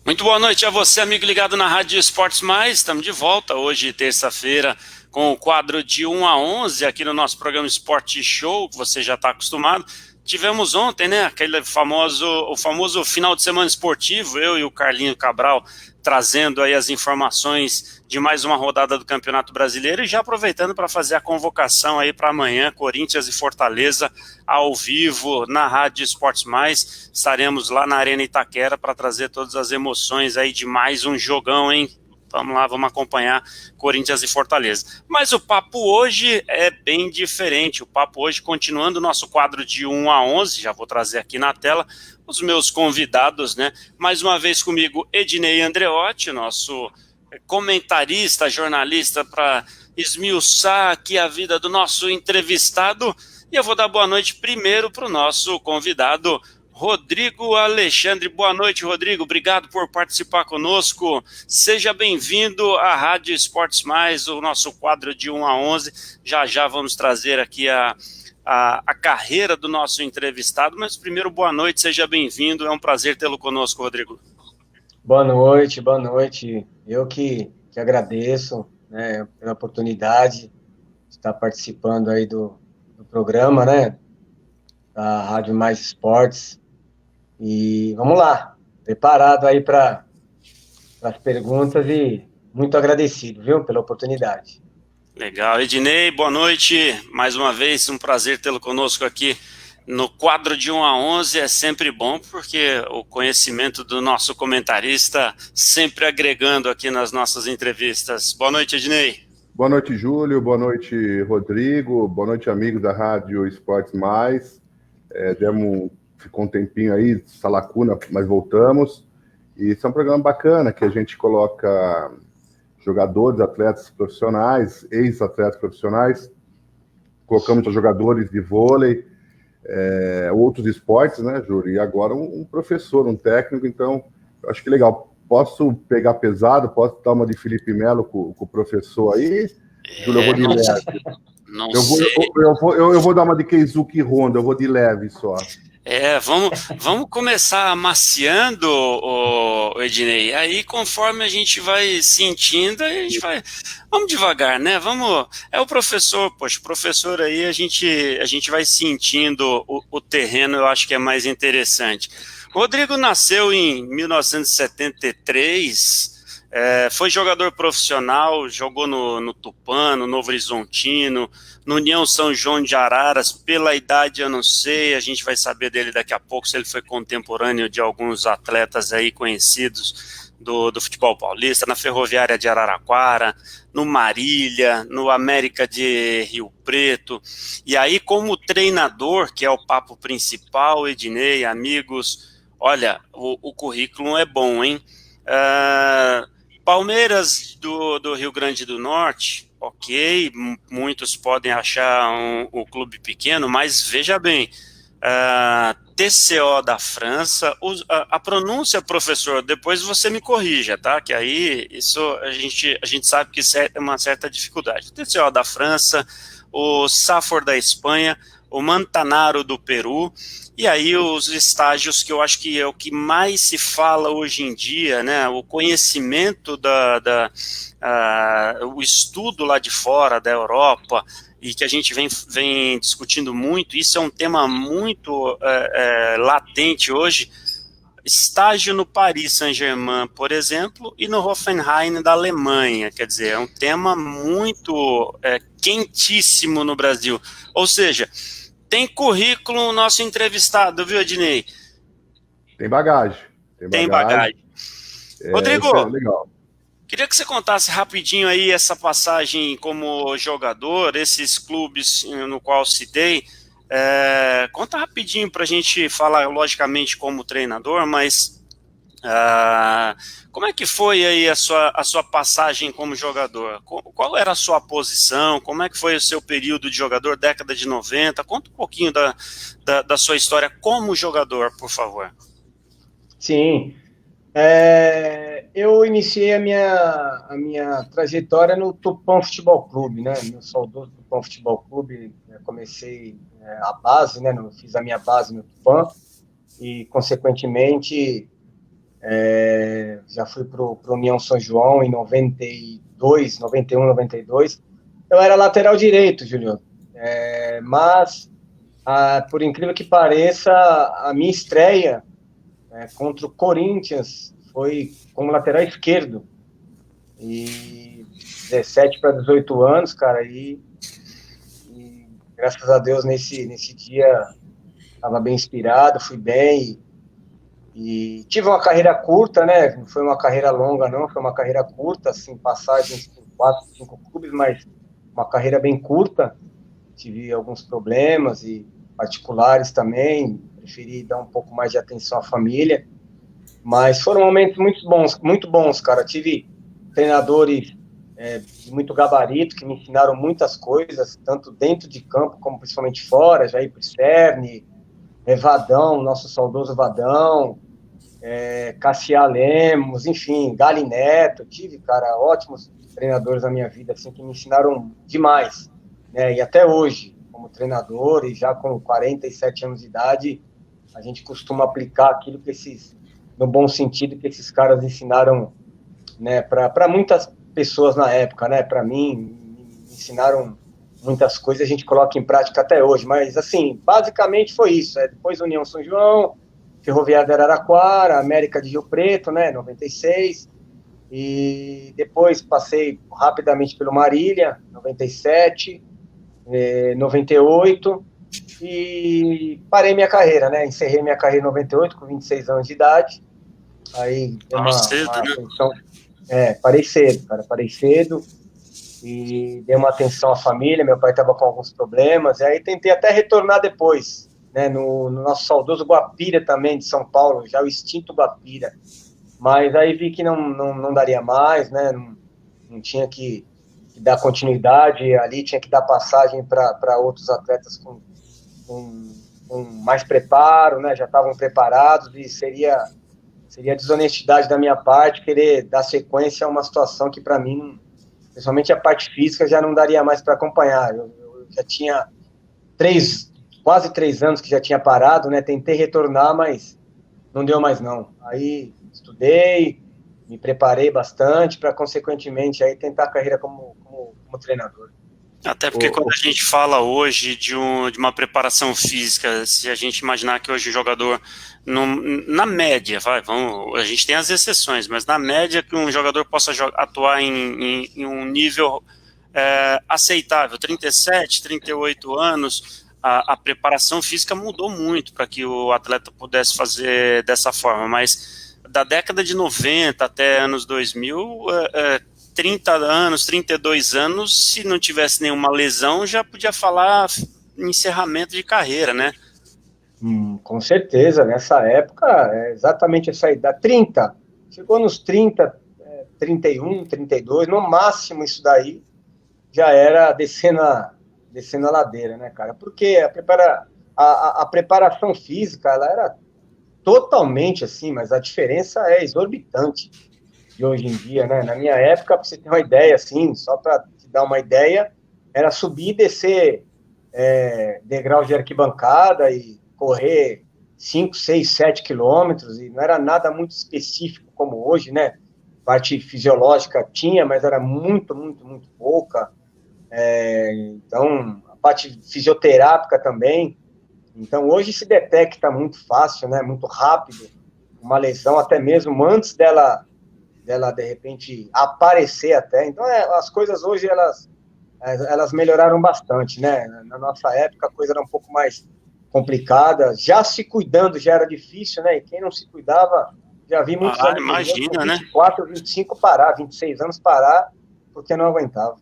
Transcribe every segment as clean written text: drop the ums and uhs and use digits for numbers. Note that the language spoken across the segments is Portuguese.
Muito boa noite a você, amigo ligado na Rádio Esportes Mais. Estamos de volta hoje, terça-feira, com o quadro de 1 a 11 aqui no nosso programa Esporte Show, que você já está acostumado. Tivemos ontem, né, o famoso final de semana esportivo, eu e o Carlinho Cabral trazendo aí as informações de mais uma rodada do Campeonato Brasileiro e já aproveitando para fazer a convocação aí para amanhã, Corinthians e Fortaleza ao vivo na Rádio Esportes Mais. Estaremos lá na Arena Itaquera para trazer todas as emoções aí de mais um jogão, hein? Vamos lá, vamos acompanhar Corinthians e Fortaleza. Mas o papo hoje é bem diferente. O papo hoje, continuando o nosso quadro de 1 a 11, já vou trazer aqui na tela os meus convidados, né? Mais uma vez comigo, Ednei Andreotti, nosso comentarista, jornalista, para esmiuçar aqui a vida do nosso entrevistado. E eu vou dar boa noite primeiro para o nosso convidado, Rodrigo Alexandre. Boa noite, Rodrigo. Obrigado por participar conosco. Seja bem-vindo à Rádio Esportes Mais, o nosso quadro de 1 a 11. Já já vamos trazer aqui a carreira do nosso entrevistado, mas primeiro, boa noite, seja bem-vindo. É um prazer tê-lo conosco, Rodrigo. Boa noite, boa noite. Eu que agradeço, né, pela oportunidade de estar participando aí do programa, né, da Rádio Mais Esportes. E vamos lá, preparado aí para as perguntas e muito agradecido, viu, pela oportunidade. Legal. Ednei, boa noite. Mais uma vez, um prazer tê-lo conosco aqui no quadro de 1 a 11. É sempre bom, porque o conhecimento do nosso comentarista sempre agregando aqui nas nossas entrevistas. Boa noite, Ednei. Boa noite, Júlio. Boa noite, Rodrigo. Boa noite, amigos da Rádio Esportes Mais. Ficou um tempinho aí, essa lacuna, mas voltamos. E esse é um programa bacana, que a gente coloca jogadores, atletas profissionais, ex-atletas profissionais, colocamos jogadores de vôlei, outros esportes, né, Júlio? E agora um professor, um técnico, então, eu acho que legal. Posso pegar pesado, posso dar uma de Felipe Melo com o professor aí? Júlio, eu vou de leve. Não Eu vou, sei. eu vou dar uma de Keizuki Honda, eu vou de leve só. Vamos começar amaciando, o Ednei. Aí, conforme a gente vai sentindo, a gente vai. Vamos devagar, né? Vamos. É o professor, poxa, o professor aí a gente vai sentindo o terreno, eu acho que é mais interessante. Rodrigo nasceu em 1973. Foi jogador profissional, jogou no Tupã, no Novo Horizontino, no União São João de Araras. Pela idade eu não sei, a gente vai saber dele daqui a pouco, se ele foi contemporâneo de alguns atletas aí conhecidos do futebol paulista, na Ferroviária de Araraquara, no Marília, no América de Rio Preto. E aí, como treinador, que é o papo principal, Ednei, amigos, olha, o currículo é bom, hein? Palmeiras do Rio Grande do Norte, ok, muitos podem achar um clube pequeno, mas veja bem, TCO da França, a pronúncia, professor, depois você me corrija, tá? Que aí isso a gente sabe que isso é uma certa dificuldade. TCO da França, o Safor da Espanha, o Mantanaro do Peru, e aí os estágios que eu acho que é o que mais se fala hoje em dia, né? O conhecimento o estudo lá de fora, da Europa, e que a gente vem discutindo muito, isso é um tema muito latente hoje. Estágio no Paris Saint-Germain, por exemplo, e no Hoffenheim da Alemanha, quer dizer, é um tema muito quentíssimo no Brasil. Ou seja, tem currículo o nosso entrevistado, viu, Ednei? Tem bagagem. Tem bagagem. Rodrigo, Isso é legal. queria que você contasse rapidinho aí essa passagem como jogador, esses clubes no qual citei. Conta rapidinho para a gente falar, logicamente, como treinador, mas como é que foi aí a sua passagem como jogador? Qual era a sua posição? Como é que foi o seu período de jogador, década de 90? Conta um pouquinho da sua história como jogador, por favor. Sim, eu iniciei a minha trajetória no Tupã Futebol Clube, né? No saudoso Tupã Futebol Clube, comecei a base, né? Fiz a minha base no Tupã e, consequentemente, Já fui para o União São João em 92, 91, 92. Eu era lateral direito, Juliano. Mas, por incrível que pareça, a minha estreia contra o Corinthians foi como lateral esquerdo. E 17 para 18 anos, cara, e graças a Deus nesse dia estava bem inspirado, fui bem e tive uma carreira curta, né? Não foi uma carreira longa, não, foi uma carreira curta, assim, passagens por 4, 5 clubes, mas uma carreira bem curta. Tive alguns problemas e particulares também, preferi dar um pouco mais de atenção à família, mas foram momentos muito bons, cara. Tive treinadores de muito gabarito que me ensinaram muitas coisas, tanto dentro de campo como principalmente fora, Jair Pisserni, Vadão, nosso saudoso Vadão, Cassiá Lemos, enfim, Gali Neto. Tive, cara, ótimos treinadores na minha vida, assim, que me ensinaram demais, né? E até hoje, como treinador, e já com 47 anos de idade, a gente costuma aplicar aquilo que no bom sentido, que esses caras ensinaram, né, para muitas pessoas na época, né? Para mim, me ensinaram muitas coisas, a gente coloca em prática até hoje, mas, assim, basicamente foi isso. Depois União São João, Ferroviária de Araraquara, América de Rio Preto, né, 96, e depois passei rapidamente pelo Marília, 97, 98, e parei minha carreira, né, encerrei minha carreira em 98, com 26 anos de idade, aí deu uma atenção, parei cedo, cara, e dei uma atenção à família, meu pai estava com alguns problemas, e aí tentei até retornar depois, né, no nosso saudoso Guapira também, de São Paulo, já o extinto Guapira, mas aí vi que não daria mais, né, não tinha que dar continuidade, ali tinha que dar passagem para outros atletas com mais preparo, né, já estavam preparados, e seria desonestidade da minha parte querer dar sequência a uma situação que para mim, principalmente a parte física, já não daria mais para acompanhar. Eu já tinha quase 3 anos que já tinha parado, né? Tentei retornar, mas não deu mais não. Aí estudei, me preparei bastante para, consequentemente, aí tentar a carreira como treinador. Até porque quando a gente fala hoje de uma preparação física, se a gente imaginar que hoje o jogador, na média, a gente tem as exceções, mas na média que um jogador possa atuar em um nível aceitável, 37, 38 anos, a preparação física mudou muito para que o atleta pudesse fazer dessa forma, mas da década de 90 até anos 2000, 30 anos, 32 anos, se não tivesse nenhuma lesão, já podia falar em encerramento de carreira, né? Com certeza, nessa época, exatamente essa idade, 30, chegou nos 30, 31, 32, no máximo isso daí, já era descendo a ladeira, né, cara? Porque a preparação física, ela era totalmente assim, mas a diferença é exorbitante de hoje em dia, né? Na minha época, para você ter uma ideia, assim, só para te dar uma ideia, era subir e descer degrau de arquibancada e correr 5, 6, 7 quilômetros, e não era nada muito específico como hoje, né? Parte fisiológica tinha, mas era muito, muito, muito pouca. Então, a parte fisioterápica também. Então, hoje se detecta muito fácil, né? Muito rápido, uma lesão, até mesmo antes dela de repente aparecer até. Então as coisas hoje elas melhoraram bastante, né? Na nossa época a coisa era um pouco mais complicada, já se cuidando já era difícil, né? E quem não se cuidava, já vi muitos anos, imagina, 24, 25 parar, 26 anos parar, porque não aguentava.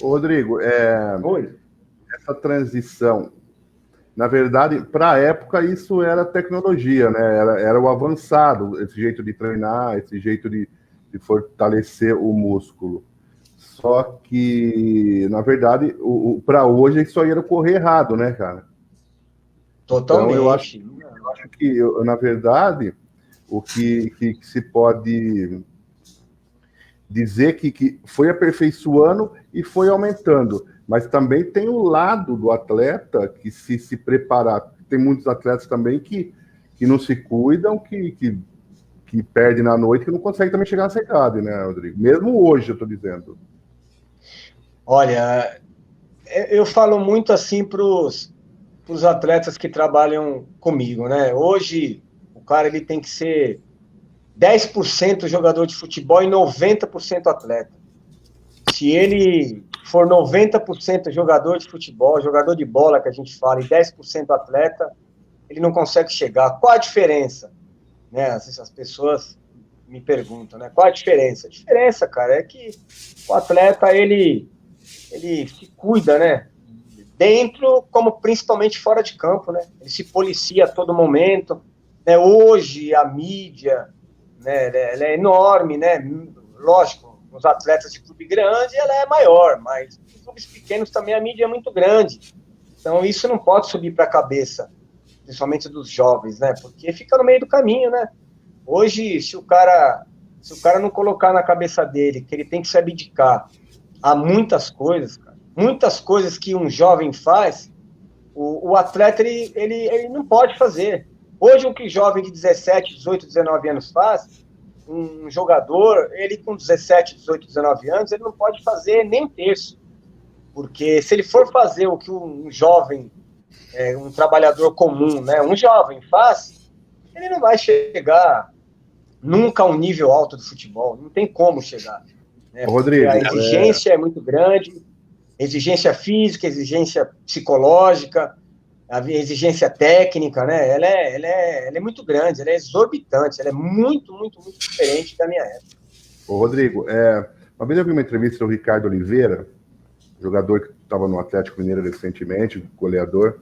Rodrigo, essa transição, na verdade, para a época, isso era tecnologia, né? Era o avançado, esse jeito de treinar, esse jeito de fortalecer o músculo. Só que, na verdade, para hoje, isso aí era correr errado, né, cara? Totalmente. Então, eu acho que, na verdade, o que se pode dizer que foi aperfeiçoando e foi aumentando. Mas também tem o lado do atleta que se preparar. Tem muitos atletas também que não se cuidam, que que perde na noite, que não consegue também chegar na secada, né, Rodrigo? Mesmo hoje, eu tô dizendo. Olha, eu falo muito assim para os atletas que trabalham comigo, né? Hoje, o cara ele tem que ser 10% jogador de futebol e 90% atleta. Se ele for 90% jogador de futebol, jogador de bola que a gente fala, e 10% atleta, ele não consegue chegar. Qual a diferença? Né? As pessoas me perguntam, né? Qual a diferença? A diferença, cara, é que o atleta, ele se cuida, né? Dentro, como principalmente fora de campo, né? Ele se policia a todo momento. Né? Hoje, a mídia, né, ela é enorme, né? Lógico, os atletas de clube grande, ela é maior, mas em clubes pequenos também a mídia é muito grande. Então, isso não pode subir para a cabeça, principalmente dos jovens, né? Porque fica no meio do caminho, né? Hoje, se o cara não colocar na cabeça dele que ele tem que se abdicar a muitas coisas, cara, muitas coisas que um jovem faz, o atleta, ele não pode fazer. Hoje, o que jovem de 17, 18, 19 anos faz, um jogador, ele com 17, 18, 19 anos, ele não pode fazer nem um terço. Porque se ele for fazer o que um jovem, um trabalhador comum, né, um jovem faz, ele não vai chegar nunca a um nível alto do futebol. Não tem como chegar. Né? Rodrigo, a exigência é muito grande, exigência física, exigência psicológica, a exigência técnica, né? Ela é muito grande, ela é exorbitante, ela é muito, muito, muito diferente da minha época. Ô, Rodrigo, uma vez eu vi uma entrevista do Ricardo Oliveira, jogador que estava no Atlético Mineiro recentemente, goleador,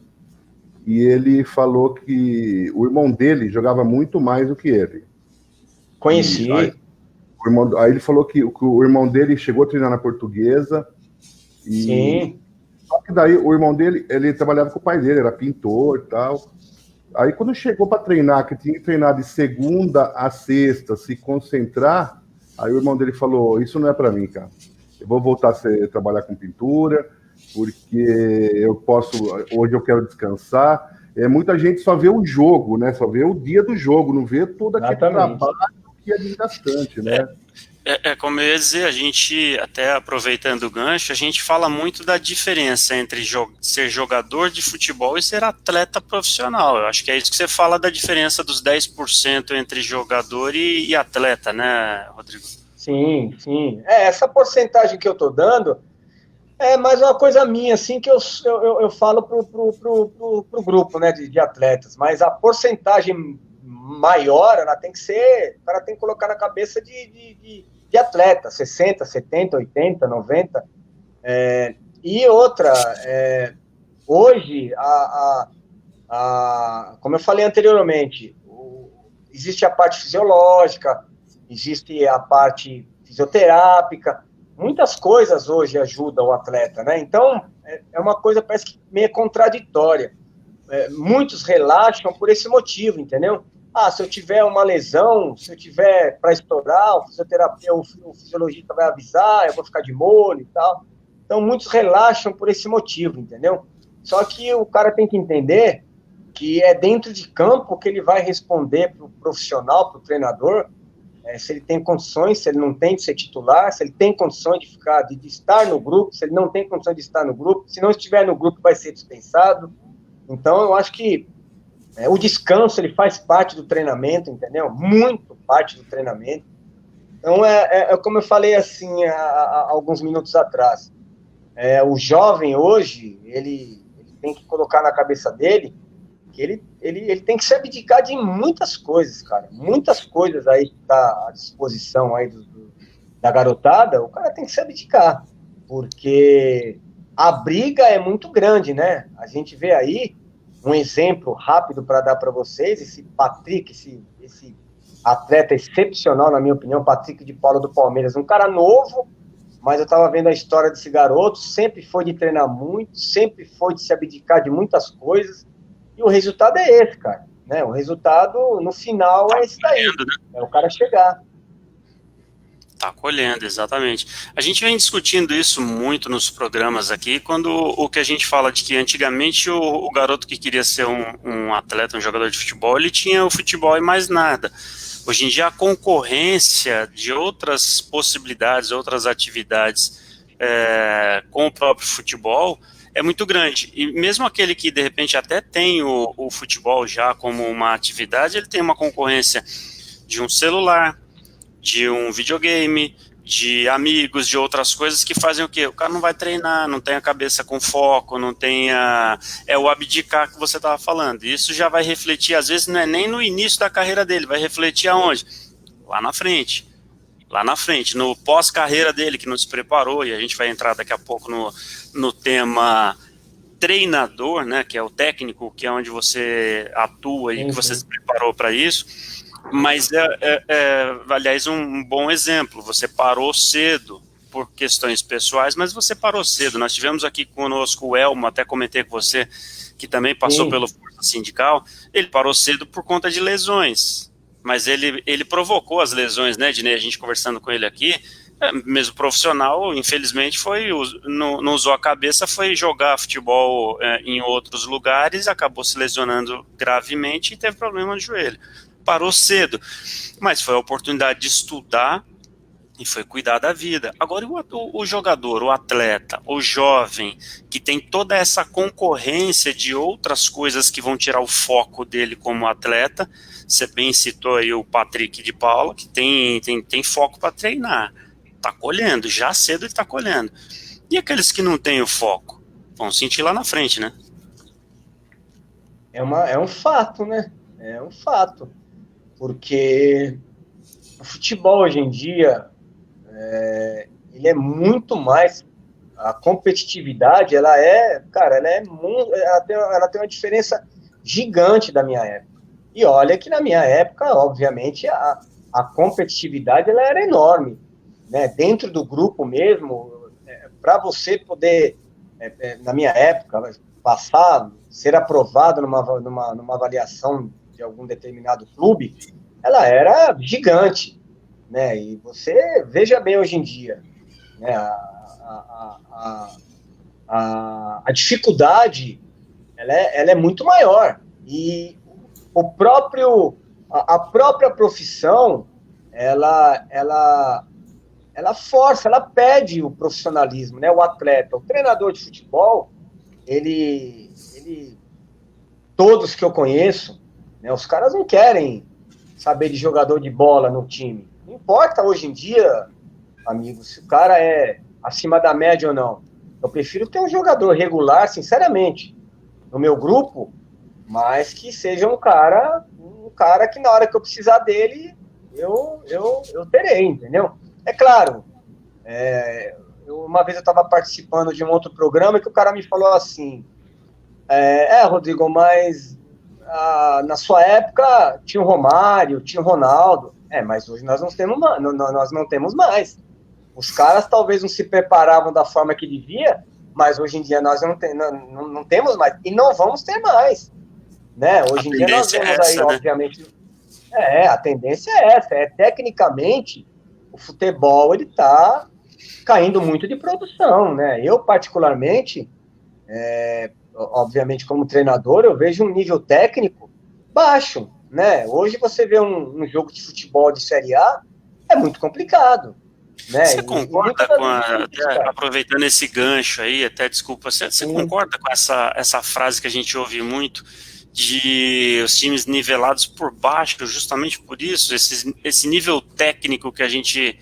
e ele falou que o irmão dele jogava muito mais do que ele. Conheci. Aí ele falou que o irmão dele chegou a treinar na Portuguesa. E, sim. Só que daí o irmão dele, ele trabalhava com o pai dele, era pintor e tal. Aí quando chegou para treinar, que tinha que treinar de segunda a sexta, se concentrar, aí o irmão dele falou, isso não é para mim, cara. Eu vou voltar a trabalhar com pintura, porque hoje eu quero descansar. Muita gente só vê o jogo, né? Só vê o dia do jogo, não vê todo aquele trabalho que é desgastante, né? Como eu ia dizer, a gente, até aproveitando o gancho, a gente fala muito da diferença entre ser jogador de futebol e ser atleta profissional. Eu acho que é isso que você fala da diferença dos 10% entre jogador e atleta, né, Rodrigo? Sim, sim. Essa porcentagem que eu tô dando é mais uma coisa minha, assim, que eu falo pro grupo, né, de atletas, mas a porcentagem maior, ela tem que ser, o cara tem que colocar na cabeça de atleta, 60, 70, 80, 90, e outra, hoje, como eu falei anteriormente, existe a parte fisiológica, existe a parte fisioterápica, muitas coisas hoje ajudam o atleta, né? Então, é uma coisa, parece que meio contraditória. Muitos relaxam por esse motivo, entendeu? Se eu tiver uma lesão, se eu tiver para estourar, o fisiologista vai avisar, eu vou ficar de molho e tal. Então, muitos relaxam por esse motivo, entendeu? Só que o cara tem que entender que é dentro de campo que ele vai responder para o profissional, para o treinador, se ele tem condições, se ele não tem de ser titular, se ele tem condições de estar no grupo, se ele não tem condições de estar no grupo, se não estiver no grupo vai ser dispensado. Então, eu acho que o descanso, ele faz parte do treinamento, entendeu? Muito parte do treinamento. Então, como eu falei assim há alguns minutos atrás, o jovem hoje, ele tem que colocar na cabeça dele que ele tem que se abdicar de muitas coisas, cara. Muitas coisas aí que tá à disposição aí da garotada, o cara tem que se abdicar, porque a briga é muito grande, né? A gente vê aí um exemplo rápido para dar para vocês, esse Patrick, esse atleta excepcional, na minha opinião, Patrick de Paula do Palmeiras, um cara novo, mas eu estava vendo a história desse garoto, sempre foi de treinar muito, sempre foi de se abdicar de muitas coisas, e o resultado é esse, cara, né? O resultado, no final, é esse daí, é o cara chegar. Tá colhendo, exatamente. A gente vem discutindo isso muito nos programas aqui, quando o que a gente fala de que antigamente o garoto que queria ser um atleta, um jogador de futebol, ele tinha o futebol e mais nada. Hoje em dia a concorrência de outras possibilidades, outras atividades com o próprio futebol é muito grande. E mesmo aquele que de repente até tem o futebol já como uma atividade, ele tem uma concorrência de um celular, de um videogame, de amigos, de outras coisas que fazem o quê? O cara não vai treinar, não tem a cabeça com foco, não tem o abdicar que você estava falando. Isso já vai refletir, às vezes não é nem no início da carreira dele, vai refletir aonde? Lá na frente, no pós-carreira dele, que não se preparou, e a gente vai entrar daqui a pouco no tema treinador, né, que é o técnico, que é onde você atua e que você se preparou para isso. Mas aliás, um bom exemplo, você parou cedo por questões pessoais, mas você parou cedo. Nós tivemos aqui conosco o Elmo, até comentei com você, que também passou pelo Força Sindical. Ele parou cedo por conta de lesões, mas ele provocou as lesões, né, Dinei? A gente conversando com ele aqui, mesmo profissional, infelizmente não usou a cabeça, foi jogar futebol em outros lugares, acabou se lesionando gravemente e teve problema no joelho. Parou cedo, mas foi a oportunidade de estudar e foi cuidar da vida. Agora o jogador, o atleta, o jovem, que tem toda essa concorrência de outras coisas que vão tirar o foco dele como atleta, você bem citou aí o Patrick de Paula, que tem foco para treinar, está colhendo, já cedo ele está colhendo. E aqueles que não têm o foco, vão sentir lá na frente, né? É um fato, né? É um fato. Porque o futebol hoje em dia, ele é muito mais, a competitividade, ela tem uma diferença gigante da minha época. E olha que na minha época, obviamente, a competitividade ela era enorme, né? Dentro do grupo mesmo, para você poder, na minha época, passar, ser aprovado numa avaliação de algum determinado clube, ela era gigante, né? E você veja bem hoje em dia, né? A dificuldade ela é muito maior, e a própria profissão ela força, ela pede o profissionalismo, né? O atleta, o treinador de futebol, ele todos que eu conheço, né, os caras não querem saber de jogador de bola no time. Não importa hoje em dia, amigo, se o cara é acima da média ou não. Eu prefiro ter um jogador regular, sinceramente, no meu grupo, mas que seja um cara que na hora que eu precisar dele, eu terei, entendeu? É claro, uma vez eu estava participando de um outro programa que o cara me falou assim, Rodrigo, mas na sua época tinha o Romário, tinha o Ronaldo, mas hoje nós não temos mais. Os caras talvez não se preparavam da forma que devia, mas hoje em dia nós não temos mais, e não vamos ter mais, né? Hoje em dia nós vemos aí, obviamente, a tendência é essa, tecnicamente, o futebol, ele tá caindo muito de produção, né? Eu, particularmente, obviamente, como treinador, eu vejo um nível técnico baixo, né? Hoje você vê um jogo de futebol de Série A, é muito complicado, né? Você concorda aproveitando esse gancho aí, até desculpa, você concorda com essa frase que a gente ouve muito, de os times nivelados por baixo, justamente por isso, esse nível técnico que a gente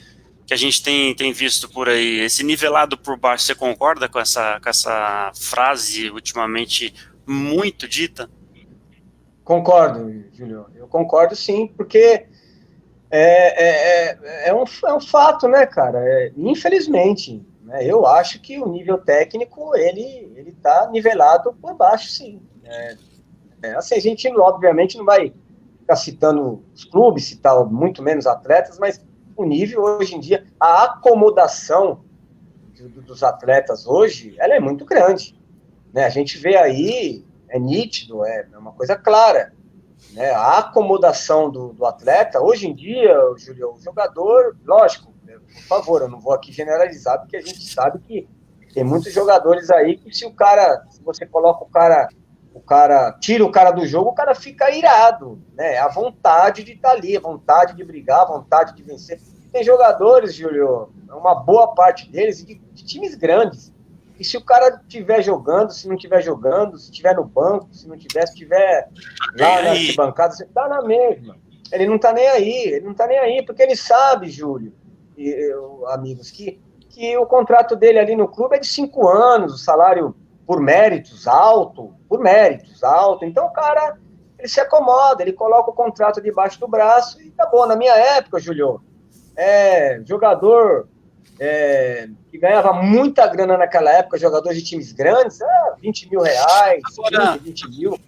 tem visto por aí, esse nivelado por baixo, você concorda com essa frase ultimamente muito dita? Concordo, Júlio, eu concordo sim, porque é um fato, né, cara? Infelizmente, né, eu acho que o nível técnico, ele tá nivelado por baixo, sim. Assim, a gente, obviamente, não vai ficar citando os clubes, citar muito menos atletas, mas o nível, hoje em dia, a acomodação dos atletas hoje, ela é muito grande, né? A gente vê aí, é nítido, é uma coisa clara, né? A acomodação do atleta, hoje em dia, Júlio, o jogador, lógico, por favor, eu não vou aqui generalizar, porque a gente sabe que tem muitos jogadores aí que se você coloca o cara o cara tira o cara do jogo, o cara fica irado, né? A vontade de estar ali, a vontade de brigar, a vontade de vencer. Tem jogadores, Júlio, uma boa parte deles, de times grandes. E se o cara estiver jogando, se não estiver jogando, se estiver no banco, se não estiver, se estiver lá na arquibancada, você tá na mesma. Ele não tá nem aí, porque ele sabe, Júlio, amigos, que o contrato dele ali no clube é de 5 anos, o salário por méritos alto. Então o cara, ele se acomoda, ele coloca o contrato debaixo do braço e tá bom. Na minha época, Júlio, jogador que ganhava muita grana naquela época, jogador de times grandes, 20 mil reais, 20 mil.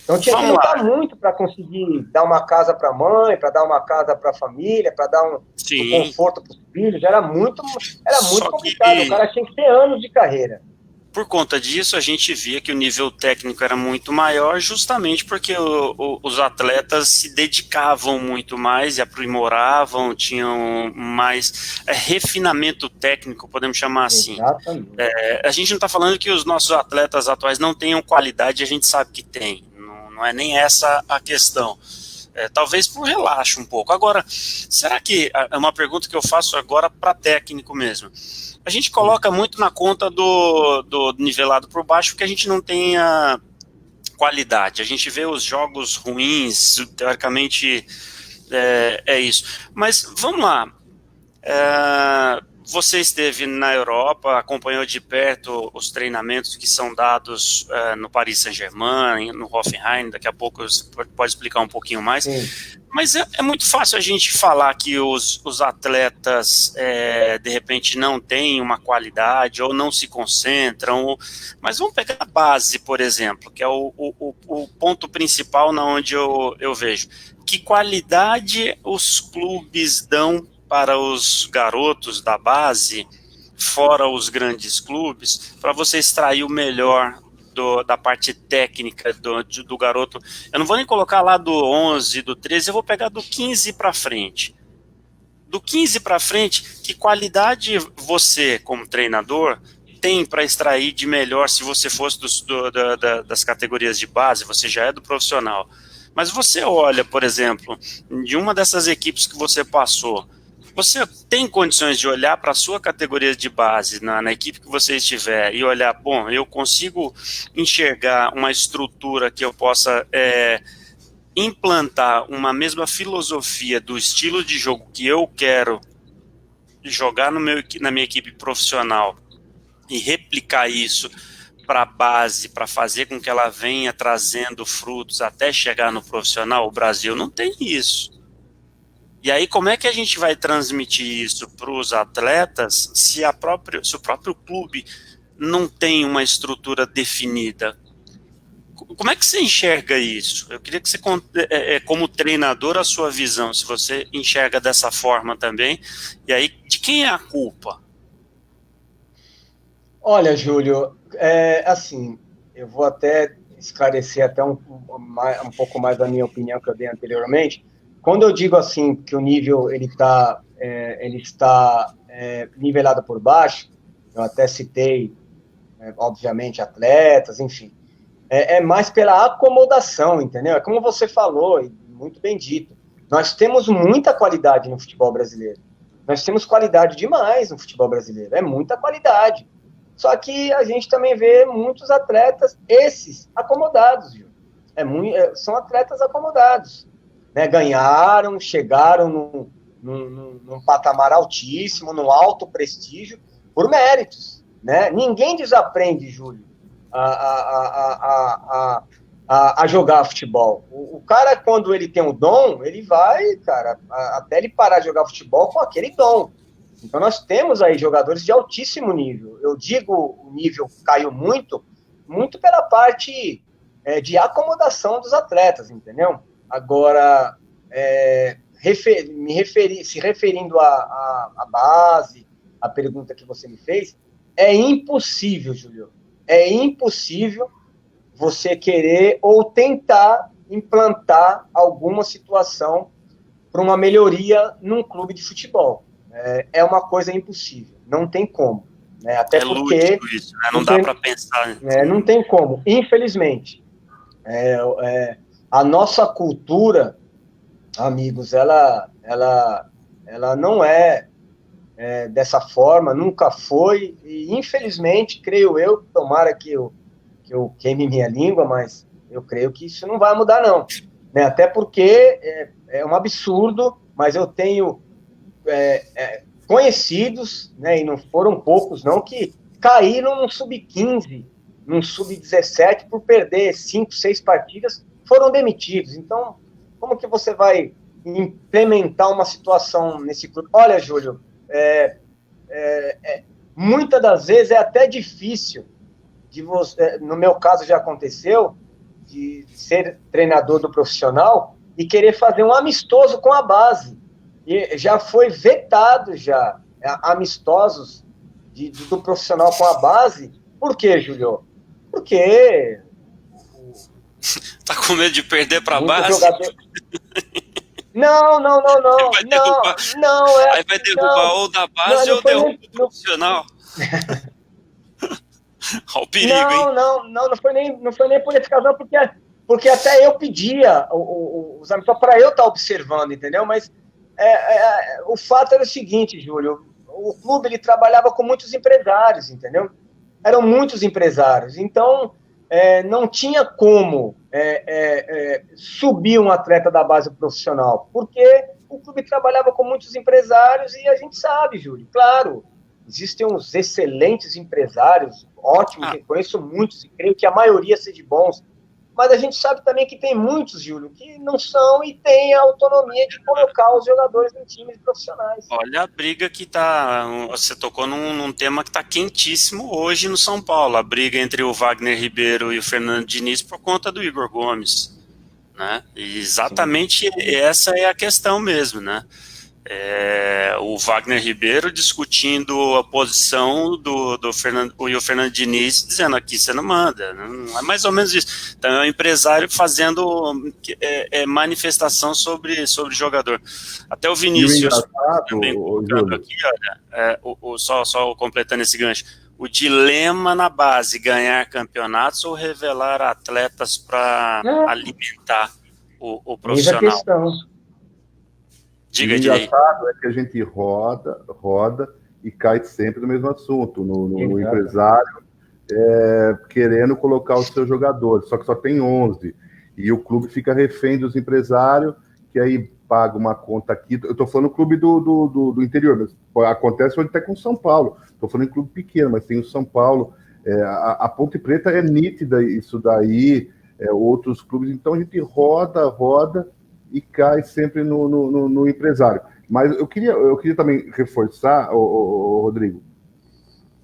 Então tinha que lutar muito para conseguir dar uma casa para a mãe, para dar uma casa para a família, para dar um conforto para os filhos. Era muito complicado. O cara tinha que ter anos de carreira. Por conta disso, a gente via que o nível técnico era muito maior, justamente porque os atletas se dedicavam muito mais e aprimoravam, tinham mais refinamento técnico, podemos chamar assim. Exatamente. A gente não está falando que os nossos atletas atuais não tenham qualidade, a gente sabe que tem. Não é nem essa a questão. Talvez por relaxo um pouco. Agora, será que, é uma pergunta que eu faço agora para técnico mesmo, a gente coloca muito na conta do nivelado por baixo porque a gente não tem a qualidade. A gente vê os jogos ruins, teoricamente é isso. Mas vamos lá. Você esteve na Europa, acompanhou de perto os treinamentos que são dados no Paris Saint-Germain, no Hoffenheim, daqui a pouco você pode explicar um pouquinho mais. Sim. Mas é muito fácil a gente falar que os atletas, de repente, não têm uma qualidade ou não se concentram. Mas vamos pegar a base, por exemplo, que é o ponto principal na onde eu vejo. Que qualidade os clubes dão para os garotos da base, fora os grandes clubes, para você extrair o melhor da parte técnica do garoto? Eu não vou nem colocar lá do 11, do 13, eu vou pegar do 15 para frente. Do 15 para frente, que qualidade você, como treinador, tem para extrair de melhor se você fosse das categorias de base, você já é do profissional. Mas você olha, por exemplo, de uma dessas equipes que você passou, você tem condições de olhar para a sua categoria de base, na equipe que você estiver, e olhar, bom, eu consigo enxergar uma estrutura que eu possa implantar uma mesma filosofia do estilo de jogo que eu quero jogar na minha equipe profissional e replicar isso para a base, para fazer com que ela venha trazendo frutos até chegar no profissional? O Brasil não tem isso. E aí, como é que a gente vai transmitir isso para os atletas se o próprio clube não tem uma estrutura definida? Como é que você enxerga isso? Eu queria que você, como treinador, a sua visão, se você enxerga dessa forma também, e aí, de quem é a culpa? Olha, Júlio, assim, eu vou até esclarecer até um pouco mais da minha opinião que eu dei anteriormente. Quando eu digo assim que o nível ele está nivelado por baixo, eu até citei, obviamente, atletas, enfim, é mais pela acomodação, entendeu? É como você falou, e muito bem dito, nós temos muita qualidade no futebol brasileiro, nós temos qualidade demais no futebol brasileiro, é muita qualidade, só que a gente também vê muitos atletas, esses, acomodados, viu? São atletas acomodados. Ganharam, chegaram num patamar altíssimo, num alto prestígio, por méritos. Né? Ninguém desaprende, Júlio, a jogar futebol. O cara, quando ele tem um dom, ele vai, cara, até ele parar de jogar futebol com aquele dom. Então nós temos aí jogadores de altíssimo nível. Eu digo o nível caiu muito pela parte de acomodação dos atletas, entendeu? Agora, se referindo à base, à pergunta que você me fez, é impossível, Júlio, é impossível você querer ou tentar implantar alguma situação para uma melhoria num clube de futebol. É uma coisa impossível, não tem como. Né? Até porque lúdico isso, né? Não dá para pensar. Não tem como, infelizmente. A nossa cultura, amigos, ela não dessa forma, nunca foi, e infelizmente, creio eu, tomara que eu queime minha língua, mas eu creio que isso não vai mudar, não. Né? Até porque é um absurdo, mas eu tenho conhecidos, né, e não foram poucos, não, que caíram num sub-15, num sub-17 por perder 5, 6 partidas, foram demitidos. Então, como que você vai implementar uma situação nesse clube? Olha, Júlio, muitas das vezes é até difícil de você, no meu caso já aconteceu, de ser treinador do profissional e querer fazer um amistoso com a base. E já foi vetado já amistosos do profissional com a base. Por quê, Júlio? Porque tá com medo de perder para a base? Jogador... Não. Aí vai derrubar ou da base ou derruba o profissional. Olha o perigo, hein? Não foi nem por esse caso, porque até eu pedia os amistosos para eu estar observando, entendeu? Mas o fato era o seguinte, Júlio, o clube ele trabalhava com muitos empresários, entendeu? Eram muitos empresários, então não tinha como subir um atleta da base profissional, porque o clube trabalhava com muitos empresários e a gente sabe, Júlio, claro, existem uns excelentes empresários, ótimos, eu conheço muitos e creio que a maioria seja bons, mas a gente sabe também que tem muitos, Júlio, que não são e têm a autonomia de colocar os jogadores em times profissionais. Olha a briga que tá... Você tocou num tema que está quentíssimo hoje no São Paulo, a briga entre o Wagner Ribeiro e o Fernando Diniz por conta do Igor Gomes, né? E exatamente essa é a questão mesmo, né? O Wagner Ribeiro discutindo a posição do Fernando, e o Fernando Diniz dizendo aqui você não manda, não é mais ou menos isso. Então é um empresário fazendo manifestação sobre jogador. Até o Vinícius também colocando aqui, olha, só completando esse gancho, o dilema na base, ganhar campeonatos ou revelar atletas para alimentar o profissional. Essa questão. Diga, o engraçado é que a gente roda e cai sempre no mesmo assunto, no empresário querendo colocar os seus jogadores, só que só tem 11, e o clube fica refém dos empresários, que aí paga uma conta aqui, eu estou falando do clube do interior, mas acontece hoje até com o São Paulo, estou falando em clube pequeno, mas tem o São Paulo, a Ponte Preta é nítida isso daí, outros clubes, então a gente roda, e cai sempre no empresário. Mas eu queria também reforçar, Rodrigo,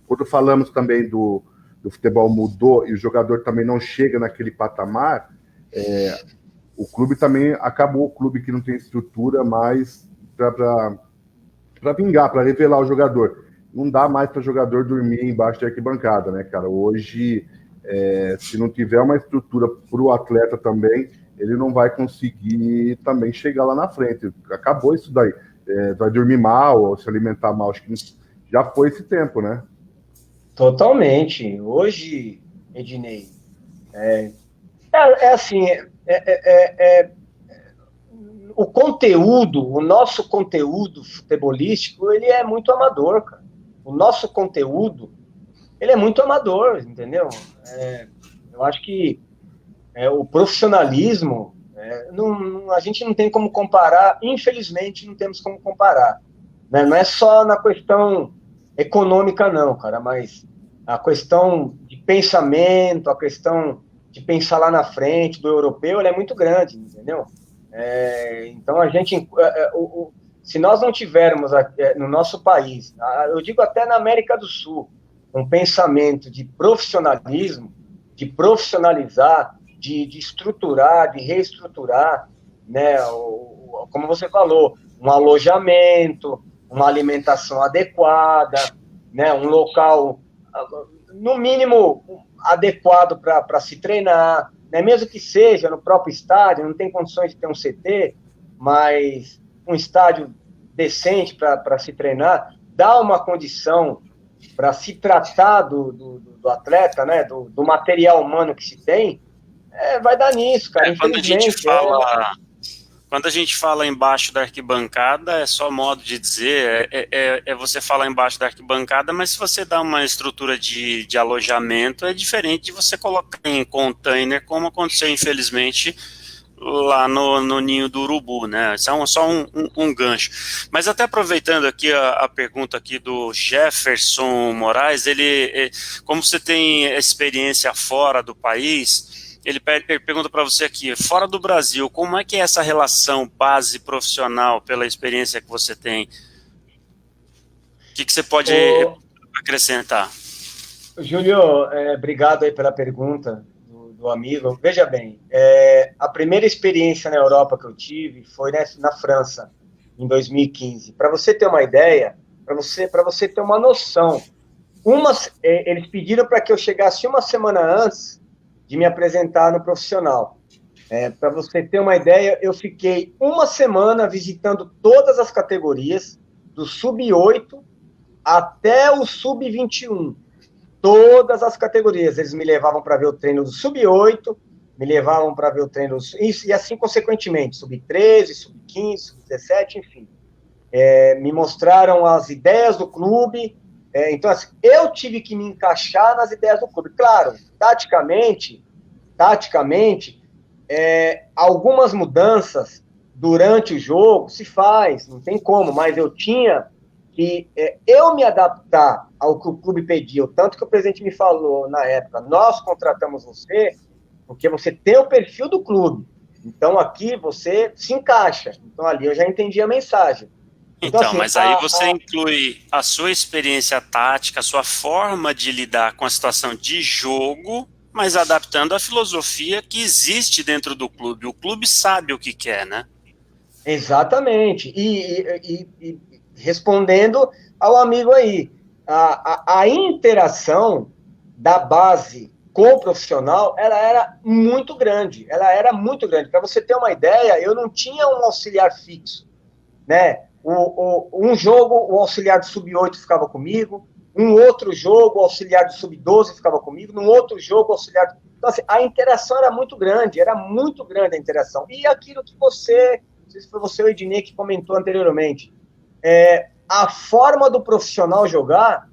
quando falamos também do futebol mudou e o jogador também não chega naquele patamar, o clube também acabou, o clube que não tem estrutura mais para vingar, para revelar o jogador. Não dá mais para o jogador dormir embaixo de arquibancada, né, cara? Hoje, se não tiver uma estrutura para o atleta também, ele não vai conseguir também chegar lá na frente. Acabou isso daí. Vai dormir mal ou se alimentar mal. Acho que já foi esse tempo, né? Totalmente. Hoje, Ednei, assim, o conteúdo, o nosso conteúdo futebolístico, ele é muito amador, cara. O nosso conteúdo, ele é muito amador, entendeu? Eu acho que o profissionalismo, a gente não tem como comparar, infelizmente não temos como comparar, né? Não é só na questão econômica não, cara, mas a questão de pensamento, a questão de pensar lá na frente do europeu, ela é muito grande, entendeu? Então a gente, se nós não tivermos no nosso país, eu digo até na América do Sul, um pensamento de profissionalismo, de profissionalizar, de estruturar, de reestruturar, né, como você falou, um alojamento, uma alimentação adequada, né, um local, no mínimo, adequado para se treinar, né, mesmo que seja no próprio estádio, não tem condições de ter um CT, mas um estádio decente para se treinar, dá uma condição para se tratar do atleta, né, do material humano que se tem, vai dar nisso, cara. Quando a gente fala embaixo da arquibancada, é só modo de dizer, é você falar embaixo da arquibancada, mas se você dá uma estrutura de alojamento, é diferente de você colocar em container, como aconteceu, infelizmente, lá no Ninho do Urubu, né? Isso é só um gancho. Mas até aproveitando aqui a pergunta aqui do Jefferson Moraes, ele, como você tem experiência fora do país, ele pergunta para você aqui, fora do Brasil, como é que é essa relação base profissional pela experiência que você tem? O que você pode acrescentar? Júlio, obrigado aí pela pergunta do amigo. Veja bem, a primeira experiência na Europa que eu tive foi na França, em 2015. Para você ter uma ideia, para você ter uma noção, eles pediram para que eu chegasse uma semana antes de me apresentar no profissional. Para você ter uma ideia, eu fiquei uma semana visitando todas as categorias, do sub-8 até o sub-21. Todas as categorias. Eles me levavam para ver o treino do sub-8, me levavam para ver o treino e assim consequentemente, sub-13, sub-15, sub-17, enfim. Me mostraram as ideias do clube. Então, assim, eu tive que me encaixar nas ideias do clube. Claro, taticamente, algumas mudanças durante o jogo se faz, não tem como, mas eu tinha que eu me adaptar ao que o clube pediu, tanto que o presidente me falou na época, nós contratamos você porque você tem o perfil do clube, então aqui você se encaixa. Então ali eu já entendi a mensagem. Então, assim, mas aí você inclui a sua experiência tática, a sua forma de lidar com a situação de jogo, mas adaptando a filosofia que existe dentro do clube. O clube sabe o que quer, né? Exatamente. E respondendo ao amigo aí, a interação da base com o profissional, ela era muito grande. Para você ter uma ideia, eu não tinha um auxiliar fixo, né? Um jogo, o auxiliar do sub-8 ficava comigo, um outro jogo, o auxiliar do sub-12 ficava comigo, num outro jogo, o auxiliar... Então, assim, a interação era muito grande a interação. E aquilo que não sei se foi você ou o Ednei que comentou anteriormente, a forma do profissional jogar,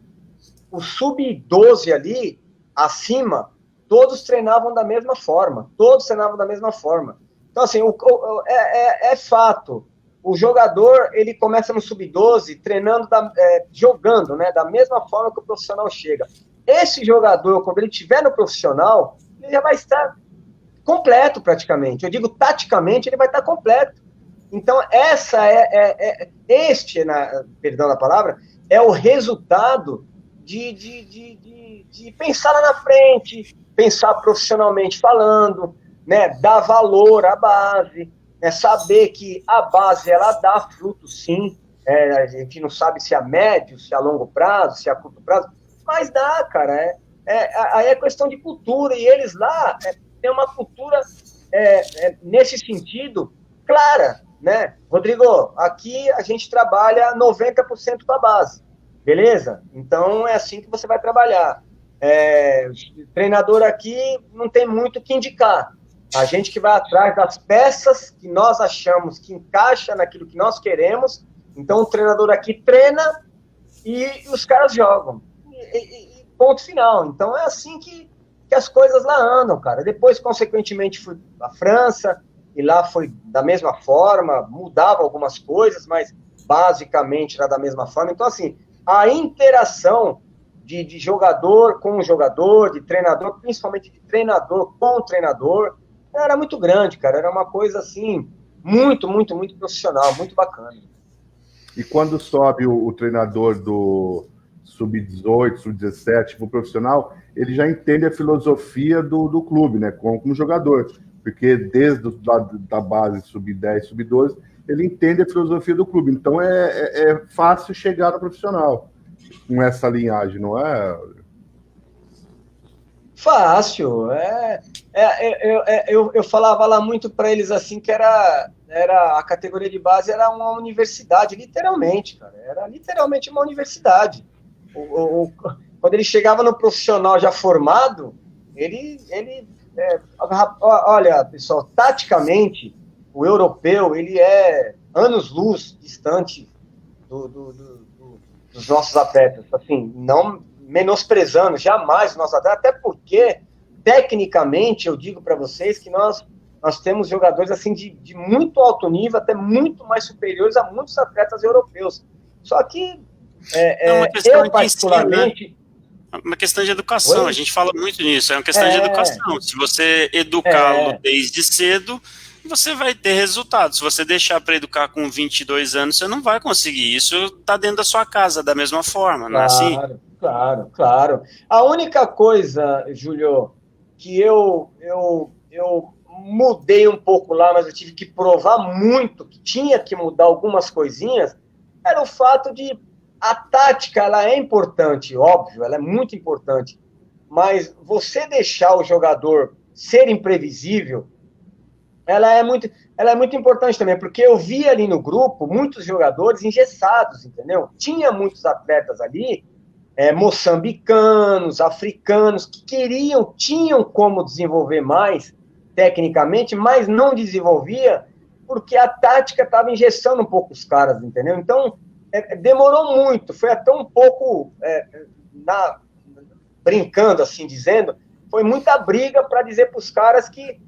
o sub-12 ali, acima, todos treinavam da mesma forma. Então, assim, é fato. O jogador, ele começa no sub-12 treinando, jogando, né, da mesma forma que o profissional chega. Esse jogador, quando ele estiver no profissional, ele já vai estar completo praticamente. Eu digo, taticamente, ele vai estar completo. Então, perdão da palavra, é o resultado de pensar lá na frente, pensar profissionalmente falando, né, dar valor à base, saber que a base, ela dá fruto, sim. A gente não sabe se a médio, se a longo prazo, se a curto prazo, mas dá, cara. Aí é questão de cultura, e eles lá têm uma cultura, nesse sentido, clara, né? Rodrigo, aqui a gente trabalha 90% com a base, beleza? Então é assim que você vai trabalhar. O treinador aqui não tem muito o que indicar. A gente que vai atrás das peças que nós achamos que encaixa naquilo que nós queremos. Então, o treinador aqui treina e os caras jogam. E ponto final. Então, é assim que as coisas lá andam, cara. Depois, consequentemente, fui à França, e lá foi da mesma forma, mudava algumas coisas, mas basicamente era da mesma forma. Então, assim, a interação de jogador com jogador, de treinador, principalmente de treinador com treinador, era muito grande, cara. Era uma coisa, assim, muito, muito, muito profissional, muito bacana. E quando sobe o treinador do sub-18, sub-17 para o profissional, ele já entende a filosofia do clube, né? Como jogador. Porque desde da base sub-10, sub-12, ele entende a filosofia do clube. Então é fácil chegar no profissional com essa linhagem, não é? Fácil. Eu falava lá muito para eles assim que era a categoria de base, era uma universidade, literalmente, cara. Era literalmente uma universidade. Quando ele chegava no profissional já formado, ele olha, pessoal, taticamente, o europeu, ele é anos-luz distante dos nossos atletas. Assim, não menosprezando jamais os nossos atletas, até porque, tecnicamente, eu digo para vocês que nós temos jogadores assim de muito alto nível, até muito mais superiores a muitos atletas europeus. Só que É uma questão eu, particularmente... Ensino, né? Uma questão de educação, Oi? a gente fala muito nisso, é uma questão de educação. Se você educá-lo desde cedo, você vai ter resultados. Se você deixar para educar com 22 anos, você não vai conseguir. Isso está dentro da sua casa, da mesma forma, não é assim? Claro. A única coisa, Júlio, que eu mudei um pouco lá, mas eu tive que provar muito, que tinha que mudar algumas coisinhas, era o fato de a tática, ela é importante, óbvio, ela é muito importante, mas você deixar o jogador ser imprevisível, ela é muito importante também, porque eu vi ali no grupo muitos jogadores engessados, entendeu? Tinha muitos atletas ali, moçambicanos, africanos, que tinham como desenvolver mais tecnicamente, mas não desenvolvia porque a tática estava engessando um pouco os caras, entendeu? Então, demorou muito, foi até um pouco, brincando assim, dizendo, foi muita briga para dizer para os caras que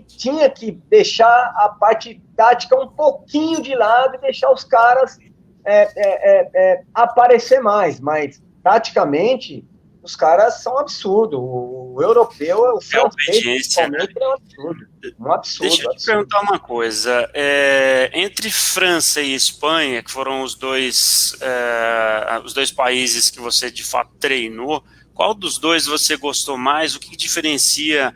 tinha que deixar a parte tática um pouquinho de lado e deixar os caras aparecer mais, mas taticamente os caras são absurdos. O europeu, o francês, principalmente, é um absurdo. Deixa eu te perguntar uma coisa. Entre França e Espanha, que foram os dois países que você de fato treinou, qual dos dois você gostou mais? O que diferencia?